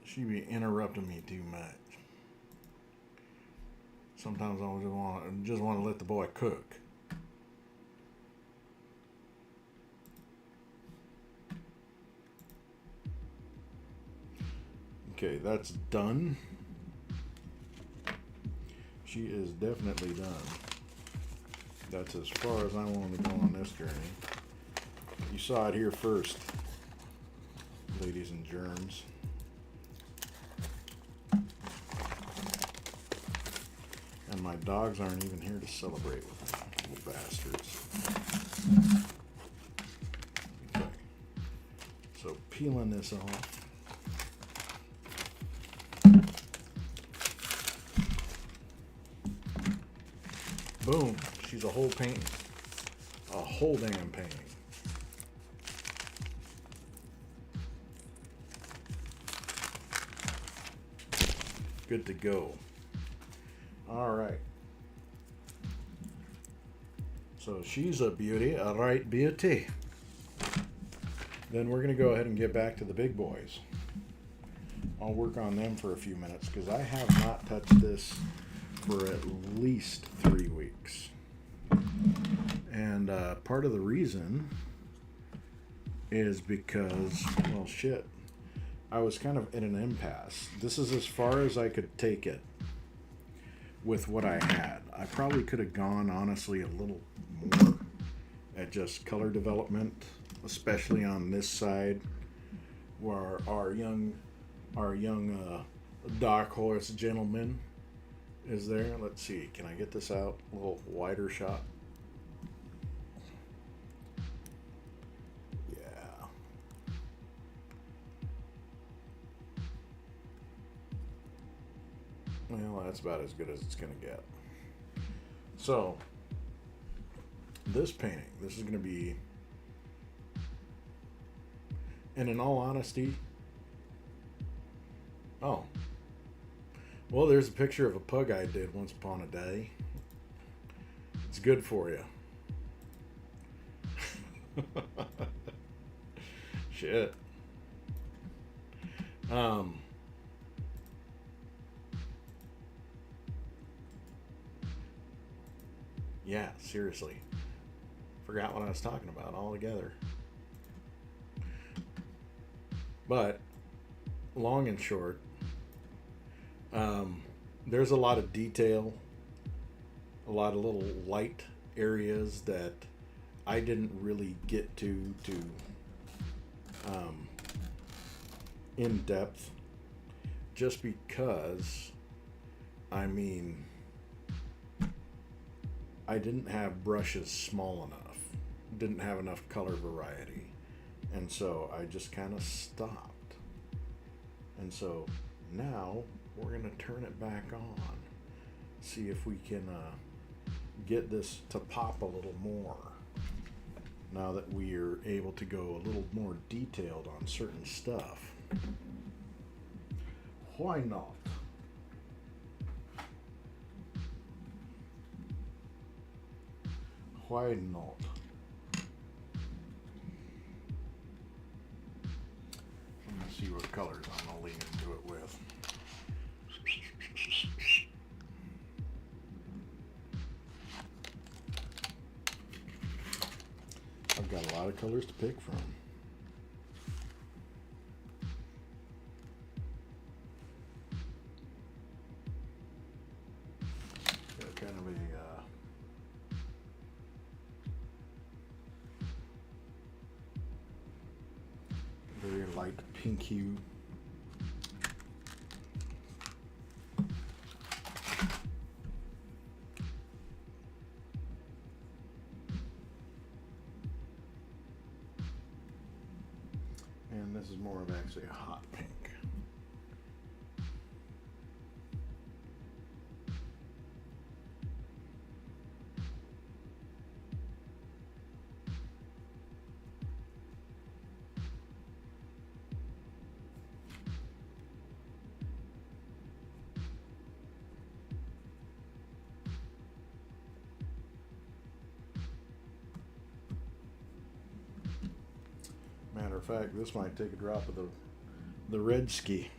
She be interrupting me too much. Sometimes I just want to let the boy cook. Okay, that's done. She is definitely done. That's as far as I wanted to go on this journey. You saw it here first, ladies and germs. And my dogs aren't even here to celebrate with me, little bastards. Okay. So peeling this off. Boom. She's a whole painting. A whole damn painting. Good to go. All right. So she's a beauty, a right beauty. Then we're going to go ahead and get back to the big boys. I'll work on them for a few minutes because I have not touched this for at least 3 weeks. And part of the reason is because, well, shit, I was kind of in an impasse. This is as far as I could take it with what I had. I probably could have gone, honestly, a little more at just color development, especially on this side where our young dark horse gentleman is there. Let's see, can I get this out a little wider shot? Yeah. Well, that's about as good as it's gonna get. So this painting, this is gonna be, and in all honesty, oh, well, there's a picture of a pug I did once upon a day. It's good for you. Shit. Yeah, seriously. Forgot what I was talking about altogether. But, long and short, there's a lot of detail, a lot of little light areas that I didn't really get to in depth, just because, I mean, I didn't have brushes small enough, didn't have enough color variety, and so I just kind of stopped. And so now we're going to turn it back on, see if we can get this to pop a little more now that we are able to go a little more detailed on certain stuff. Why not? Why not? Let me see what colors I'm going to lean into it with. lot of colors to pick from. Got kind of a very light pink hue. And this is more of actually a hot pink. Matter of fact, this might take a drop of the red ski.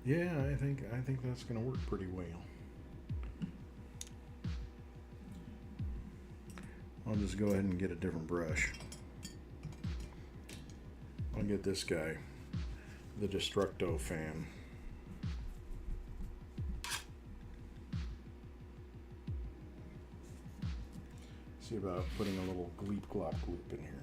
Yeah, I think that's going to work pretty well. I'll just go ahead and get a different brush. I'll get this guy, the Destructo fan. See about putting a little gleep glop gloop in here.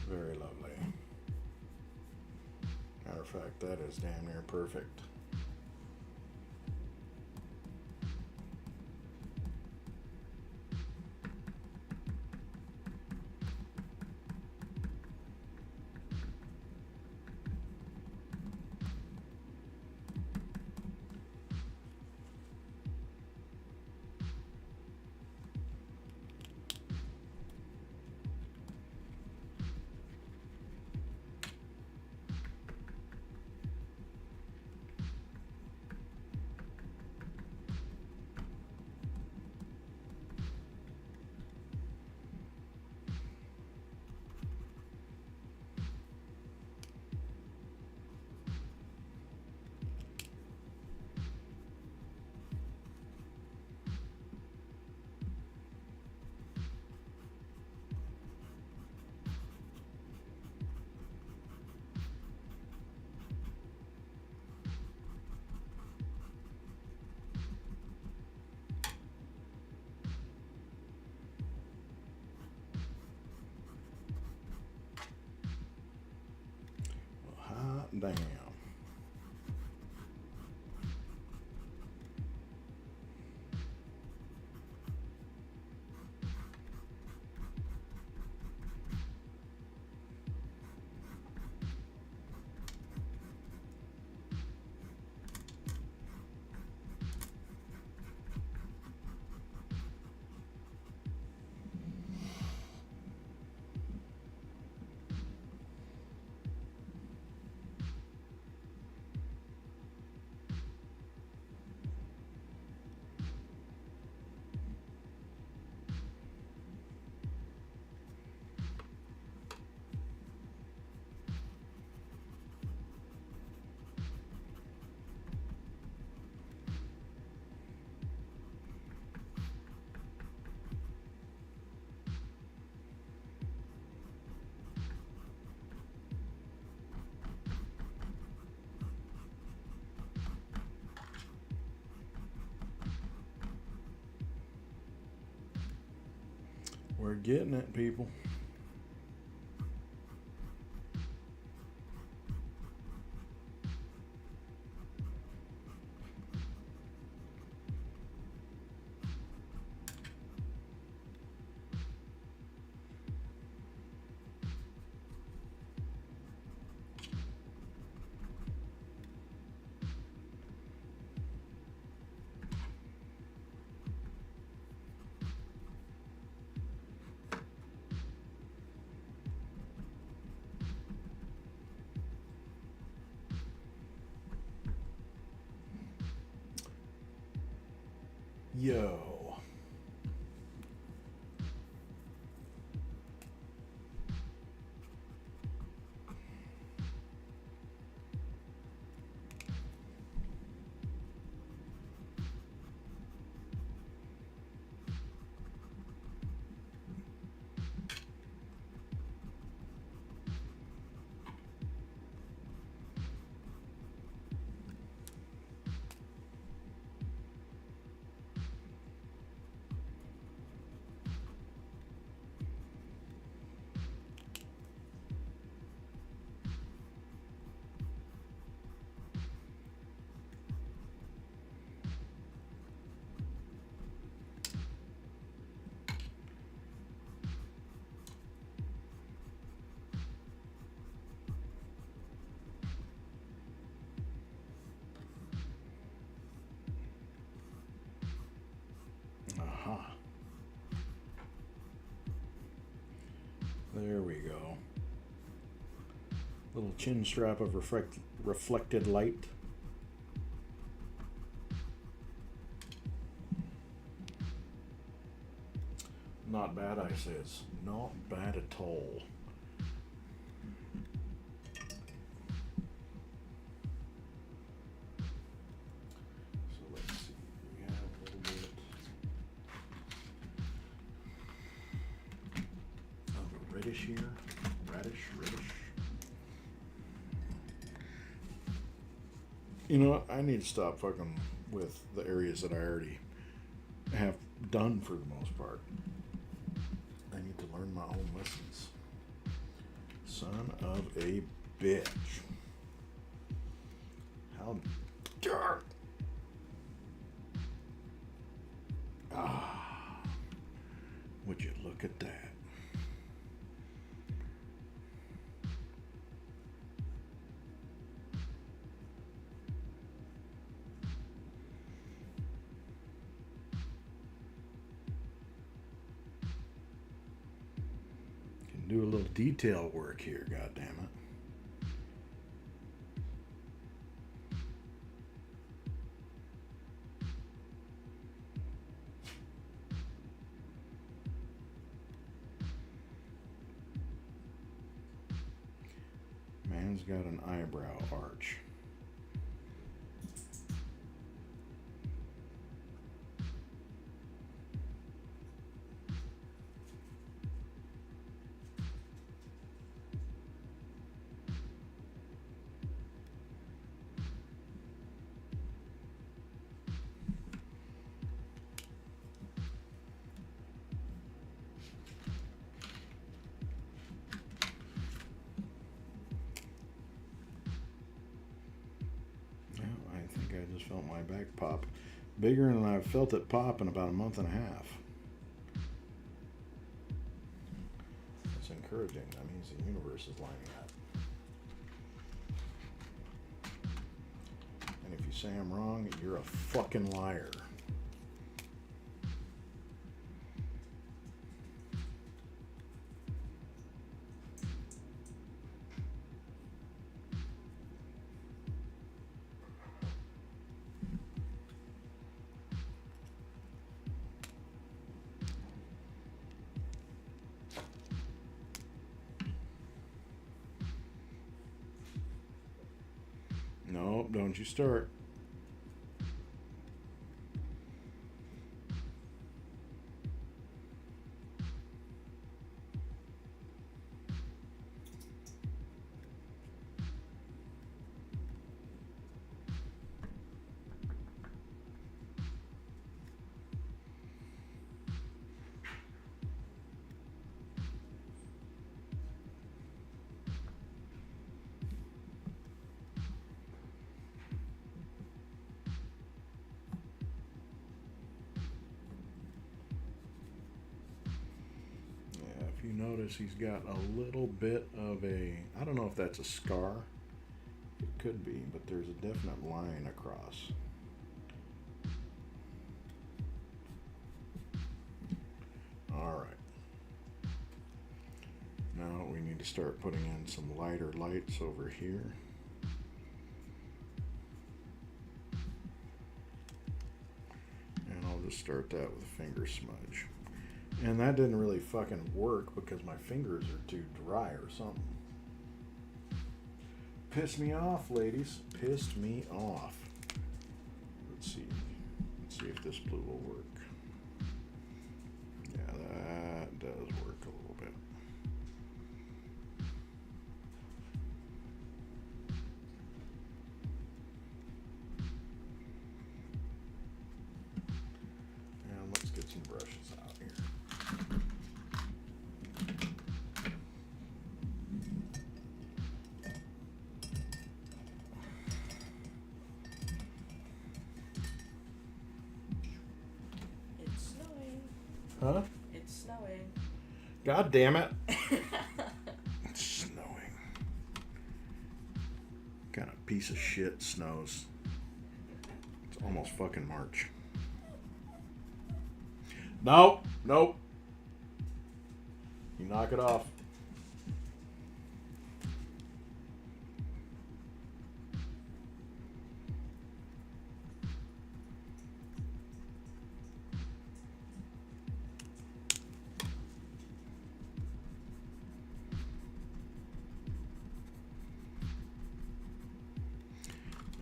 Very lovely. Matter of fact, that is damn near perfect. Damn. We're getting it, people. Yo. Aha. There we go. Little chin strap of reflected light. Not bad, I says. Not bad at all. So let's see. We have a little bit of a reddish here. Reddish. You know what? I need to stop fucking with the areas that I already have done for the most part. I need to learn my own lessons. Son of a bitch. How dark. Ah. Would you look at that? Do a little detail work here, goddammit. Man's got an eyebrow arch. I just felt my back pop bigger than I've felt it pop in about a month and a half. That's encouraging. That means the universe is lining up. And if you say I'm wrong, you're a fucking liar. Nope, don't you start. you notice, he's got a little bit of a, I don't know if that's a scar. It could be, but there's a definite line across. All right. Now we need to start putting in some lighter lights over here. And I'll just start that with a finger smudge. And that didn't really fucking work because my fingers are too dry or something. Pissed me off, ladies. Pissed me off. Let's see. Let's see if this blue will work. Yeah, that does work a little bit. And let's get some brushes out here. It's snowing. Huh? It's snowing. God damn it. It's snowing. Kind of piece of shit snows. It's almost fucking March. Nope. Nope. You knock it off.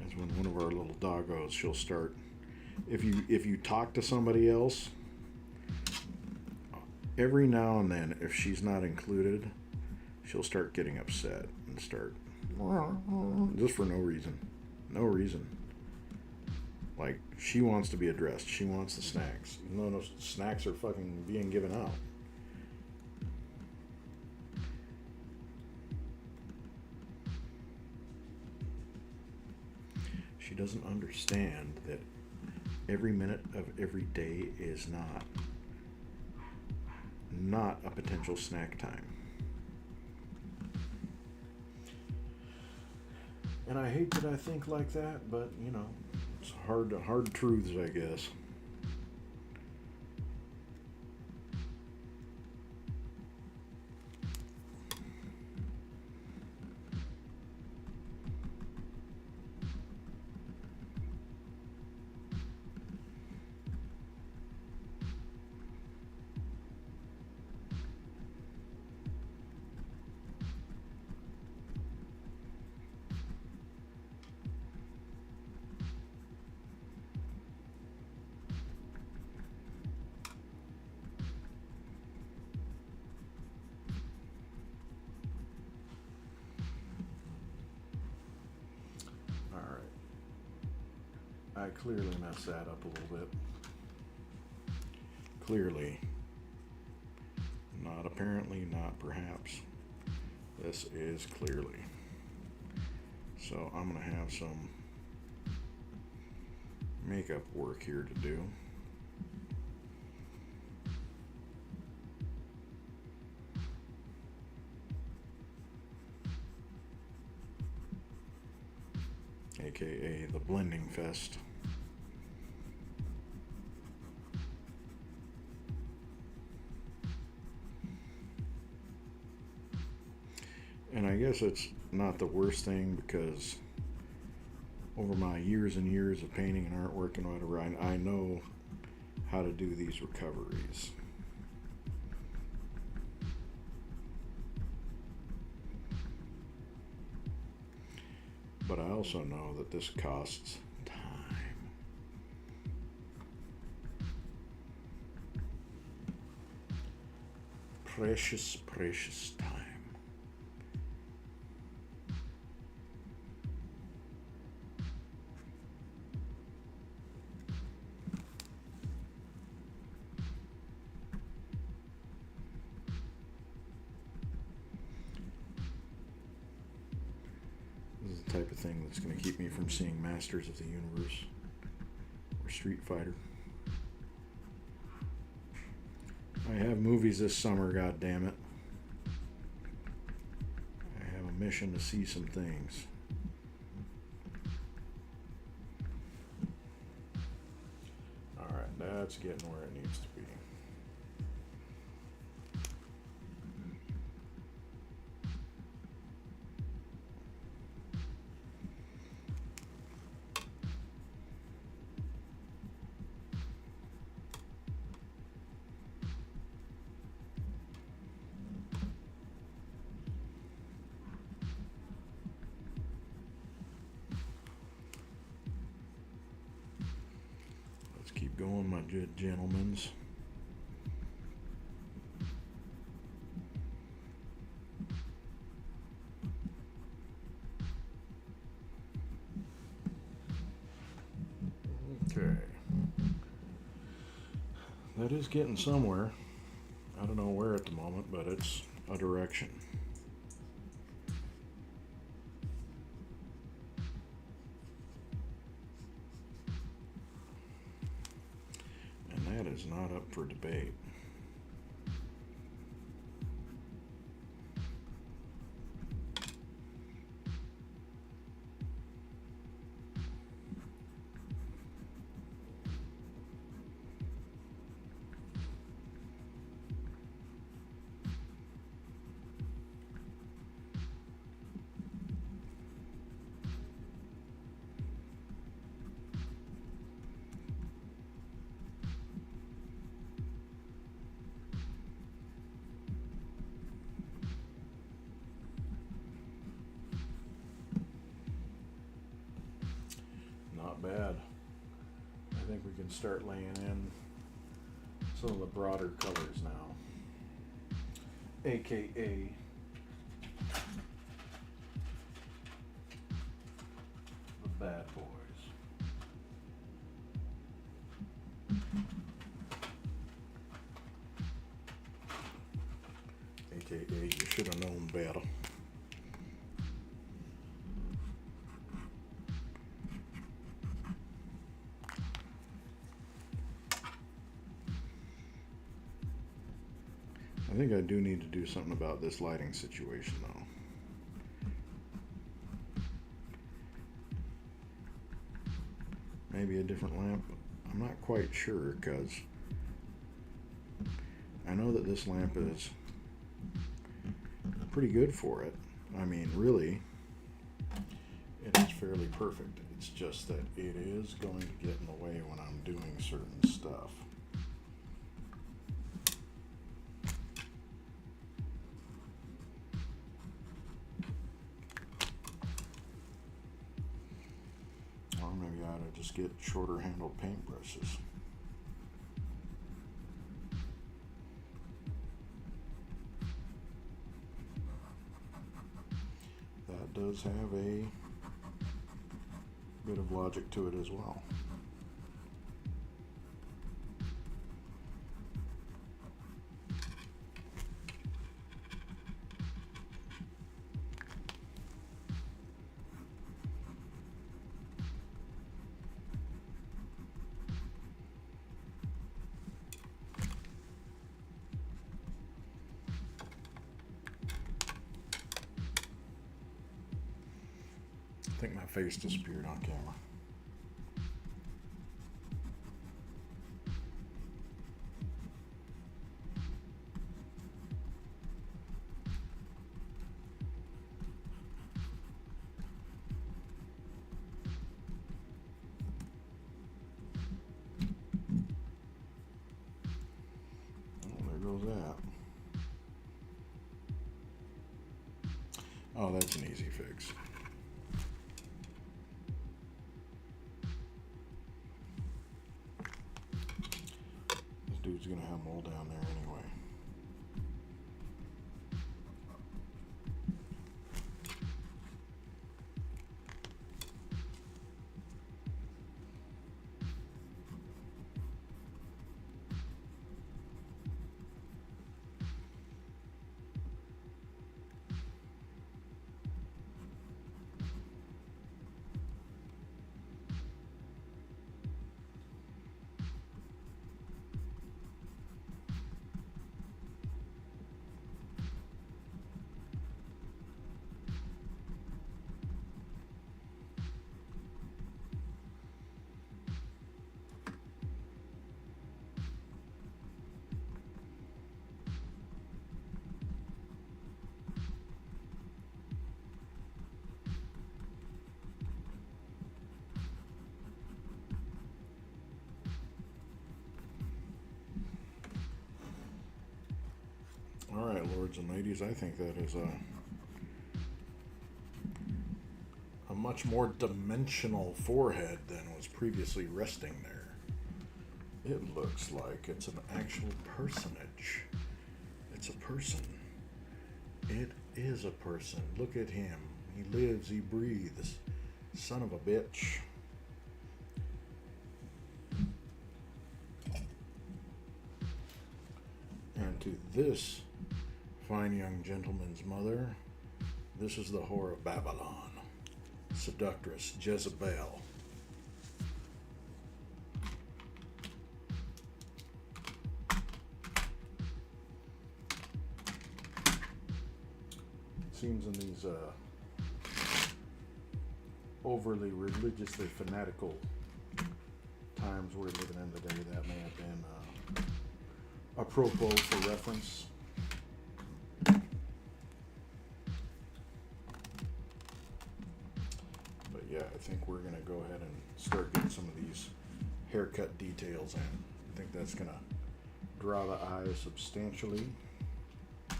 That's when one of our little doggos, she'll start, if you talk to somebody else, every now and then, if she's not included, she'll start getting upset and start just for no reason. No reason. Like, she wants to be addressed. She wants the snacks. Even though no snacks are fucking being given out. She doesn't understand that every minute of every day is not a potential snack time. And I hate that I think like that, but you know, it's hard truths, I guess. I clearly messed that up a little bit. Clearly. Not apparently, not perhaps. This is clearly. So I'm going to have some makeup work here to do. AKA the blending fest. And I guess it's not the worst thing because over my years and years of painting and artwork and whatever, I know how to do these recoveries. But I also know that this costs time. Precious, precious time. Type of thing that's going to keep me from seeing Masters of the Universe or Street Fighter. I have movies this summer, god damn it. mission to see some things. Alright, that's getting where it needs to be. Keep going, my gentlemens. Okay. That is getting somewhere. I don't know where at the moment, but it's a direction. That is not up for debate. Not bad. I think we can start laying in some of the broader colors now, aka the bad boys. Aka you should have known better. I think I do need to do something about this lighting situation though. Maybe a different lamp. I'm not quite sure because I know that this lamp is pretty good for it. I mean, really, it is fairly perfect. It's just that it is going to get in the way when I'm doing certain stuff. Just get shorter handled paintbrushes. That does have a bit of logic to it as well. I think my face disappeared on camera. Oh, there goes that. Oh, that's an easy fix. Dude's gonna have mold down there anyway. All right, lords and ladies, I think that is a much more dimensional forehead than was previously resting there. It looks like it's an actual personage. It's a person. It is a person. Look at him. He lives, he breathes. Son of a bitch. And to this fine young gentleman's mother, this is the whore of Babylon. Seductress Jezebel. It seems in these overly religiously fanatical times we're living in today, that may have been apropos for reference. Yeah, I think we're going to go ahead and start getting some of these haircut details in. I think that's going to draw the eye substantially. And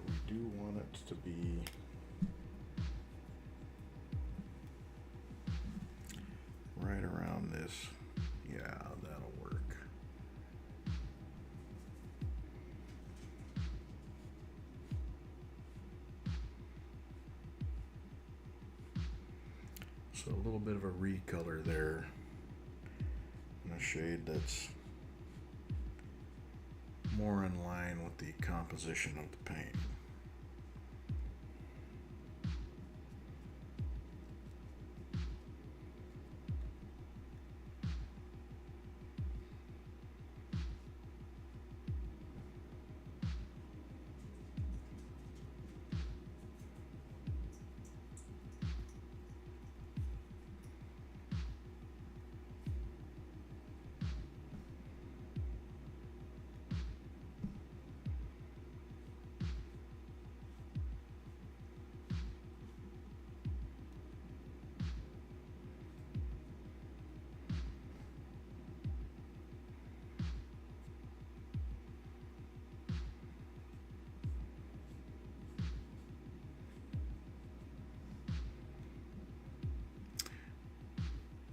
we do want it to be right around this. Yeah, that'll work. So a little bit of a recolor there, and a shade that's more in line with the composition of the paint.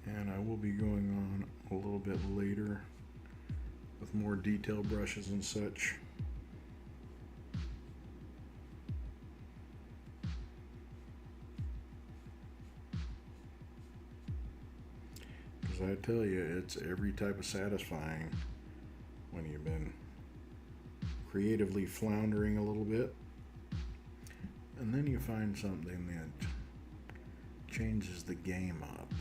And I will be going on a little bit later with more detail brushes and such. Because I tell you, it's every type of satisfying when you've been creatively floundering a little bit, and then you find something that changes the game up.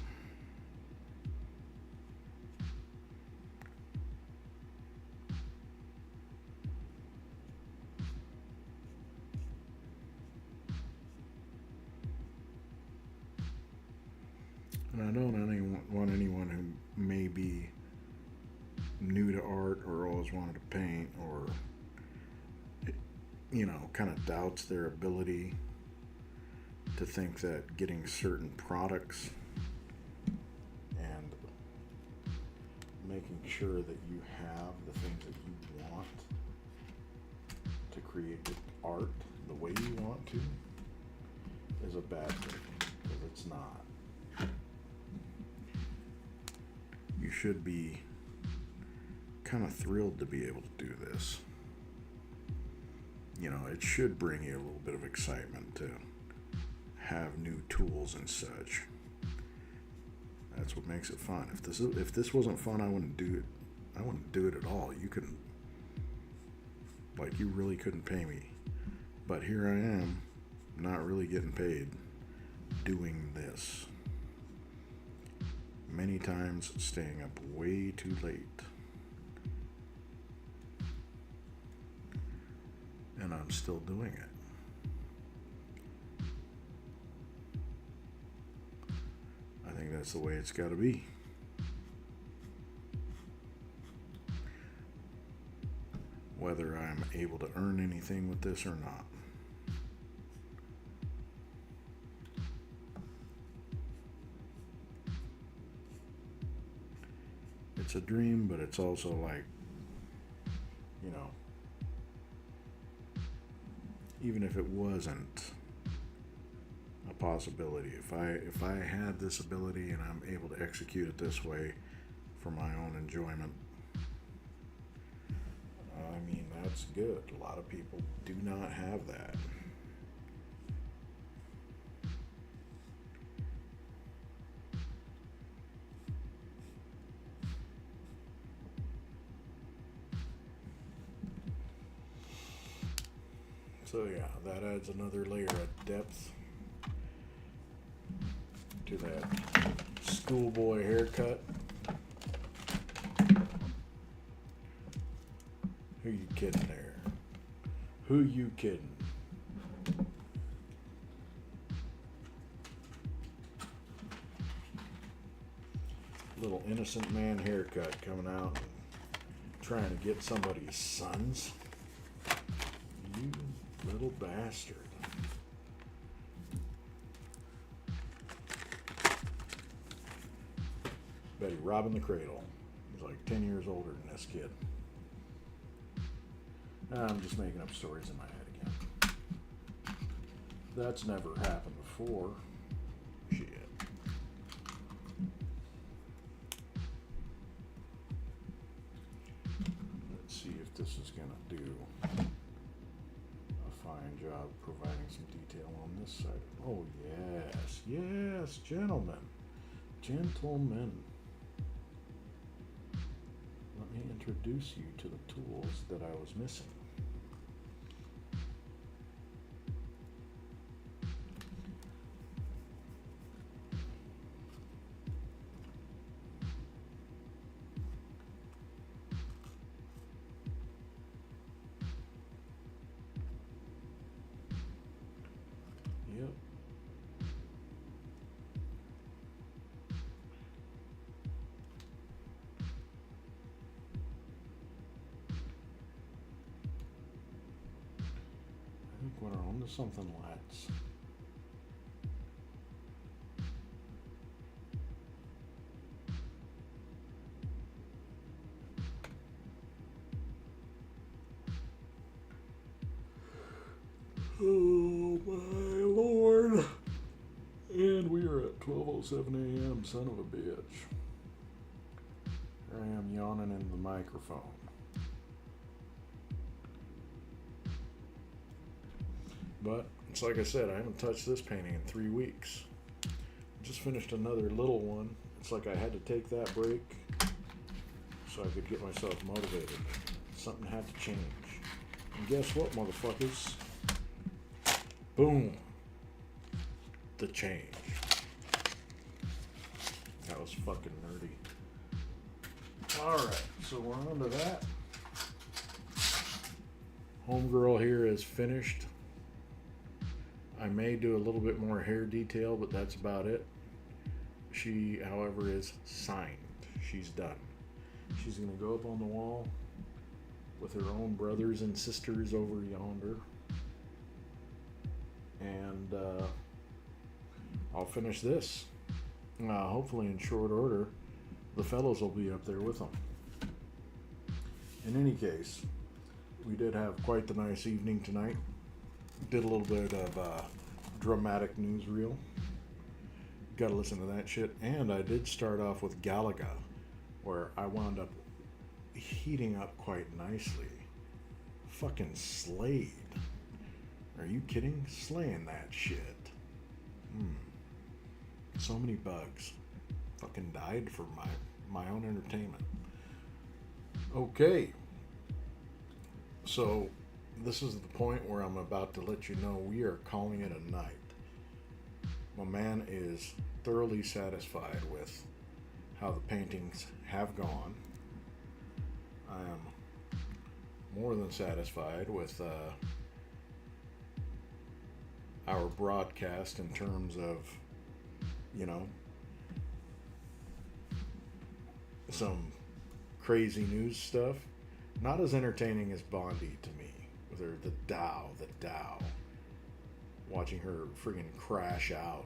And I don't want anyone who may be new to art or always wanted to paint or, you know, kind of doubts their ability to think that getting certain products and making sure that you have the things that you want to create the art the way you want to is a bad thing, because it's not. You should be kind of thrilled to be able to do this. You know, it should bring you a little bit of excitement to have new tools and such. That's what makes it fun. If this wasn't fun, I wouldn't do it. I wouldn't do it at all. You couldn't, like, you really couldn't pay me. But here I am, not really getting paid, doing this. Many times staying up way too late. And I'm still doing it. I think that's the way it's got to be. Whether I'm able to earn anything with this or not. It's a dream, but it's also like you know, even if it wasn't a possibility, if I had this ability and I'm able to execute it this way for my own enjoyment, I mean, that's good. A lot of people do not have that. So yeah, that adds another layer of depth to that schoolboy haircut. Who you kidding there? Who you kidding? Little innocent man haircut coming out and trying to get somebody's sons. You little bastard. Betty robbing the cradle. He's like 10 years older than this kid. I'm just making up stories in my head again. That's never happened before. Shit. Let's see if this is gonna do a fine job providing some detail on this side. Oh yes, yes, gentlemen. Gentlemen. Let me introduce you to the tools that I was missing. Yep. I think we're on to something, lads. Oh my lord. And we are at 12:07 a.m., son of a bitch. Here I am yawning into the microphone. But it's like I said, I haven't touched this painting in 3 weeks. Just finished another little one. It's like I had to take that break so I could get myself motivated. Something had to change. And guess what, motherfuckers? Boom. The change. That was fucking nerdy. Alright, so we're on to that. Homegirl here is finished. I may do a little bit more hair detail, but that's about it. She, however, is signed. She's done. She's going to go up on the wall with her own brothers and sisters over yonder. And I'll finish this. Hopefully in short order. The fellows will be up there with them. In any case, we did have quite the nice evening tonight. Did a little bit of dramatic newsreel. Gotta listen to that shit. And I did start off with Galaga, where I wound up heating up quite nicely. Fucking slayed. Are you kidding? Slaying that shit. So many bugs. Fucking died for my own entertainment. Okay. So, this is the point where I'm about to let you know we are calling it a night. My man is thoroughly satisfied with how the paintings have gone. I am more than satisfied with our broadcast in terms of, you know, some crazy news stuff. Not as entertaining as Bondi to me. With her, the Dow. Watching her friggin' crash out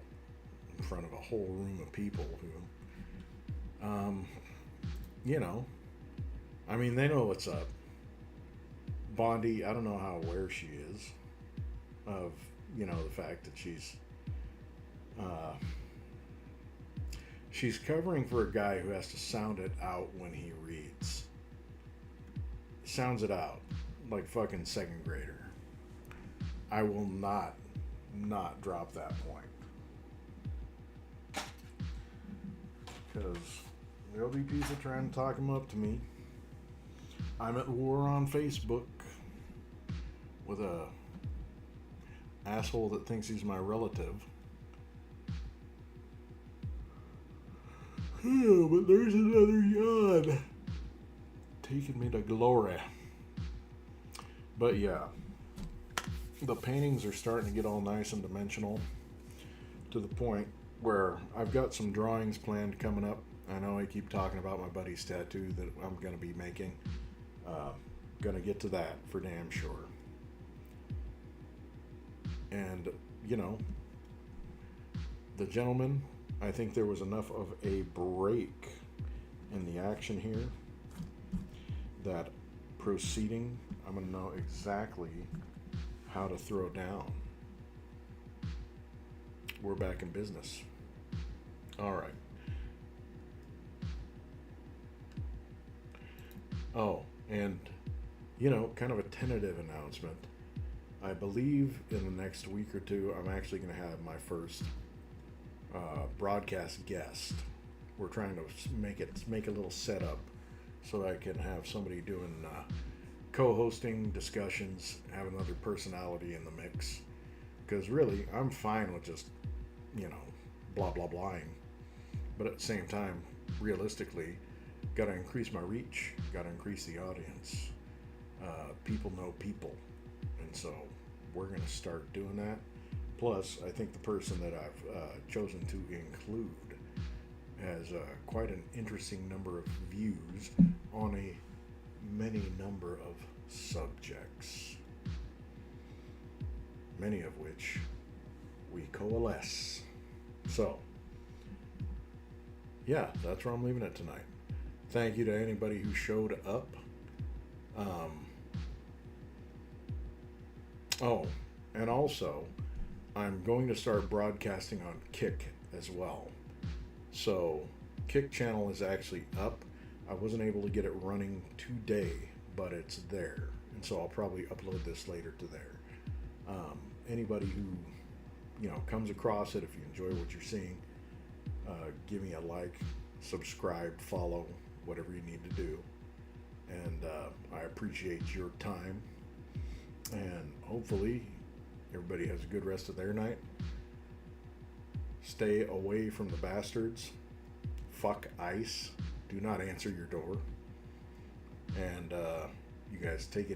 in front of a whole room of people who, you know, I mean, they know what's up. Bondi, I don't know how aware she is of, you know, the fact that she's covering for a guy who has to sound it out when he reads. Sounds it out like fucking second grader. I will not drop that point. Because there'll be people trying to talk him up to me. I'm at war on Facebook with a asshole that thinks he's my relative. Oh, but there's another yawn taking me to glory. But yeah, the paintings are starting to get all nice and dimensional to the point where I've got some drawings planned coming up. I know I keep talking about my buddy's tattoo that I'm going to be making. Gonna get to that for damn sure. And, you know, the gentleman, I think there was enough of a break in the action here that proceeding, I'm going to know exactly how to throw down. We're back in business. All right. Oh, and, you know, kind of a tentative announcement. I believe in the next week or two, I'm actually going to have my first broadcast guest. We're trying to make a little setup so that I can have somebody doing co-hosting discussions, have another personality in the mix. Because really, I'm fine with just, you know, blah blah blahing. But at the same time, realistically, got to increase my reach, got to increase the audience. People know people, and so we're going to start doing that. Plus, I think the person that I've chosen to include has quite an interesting number of views on a many number of subjects, many of which we coalesce. So, yeah, that's where I'm leaving it tonight. Thank you to anybody who showed up. Oh, and also, I'm going to start broadcasting on Kick as well. So, Kick channel is actually up. I wasn't able to get it running today, but it's there. And so I'll probably upload this later to there. Anybody who, you know, comes across it, if you enjoy what you're seeing, give me a like, subscribe, follow, whatever you need to do. And I appreciate your time. And hopefully everybody has a good rest of their night. Stay away from the bastards. Fuck ICE. Do not answer your door. And you guys take it easy.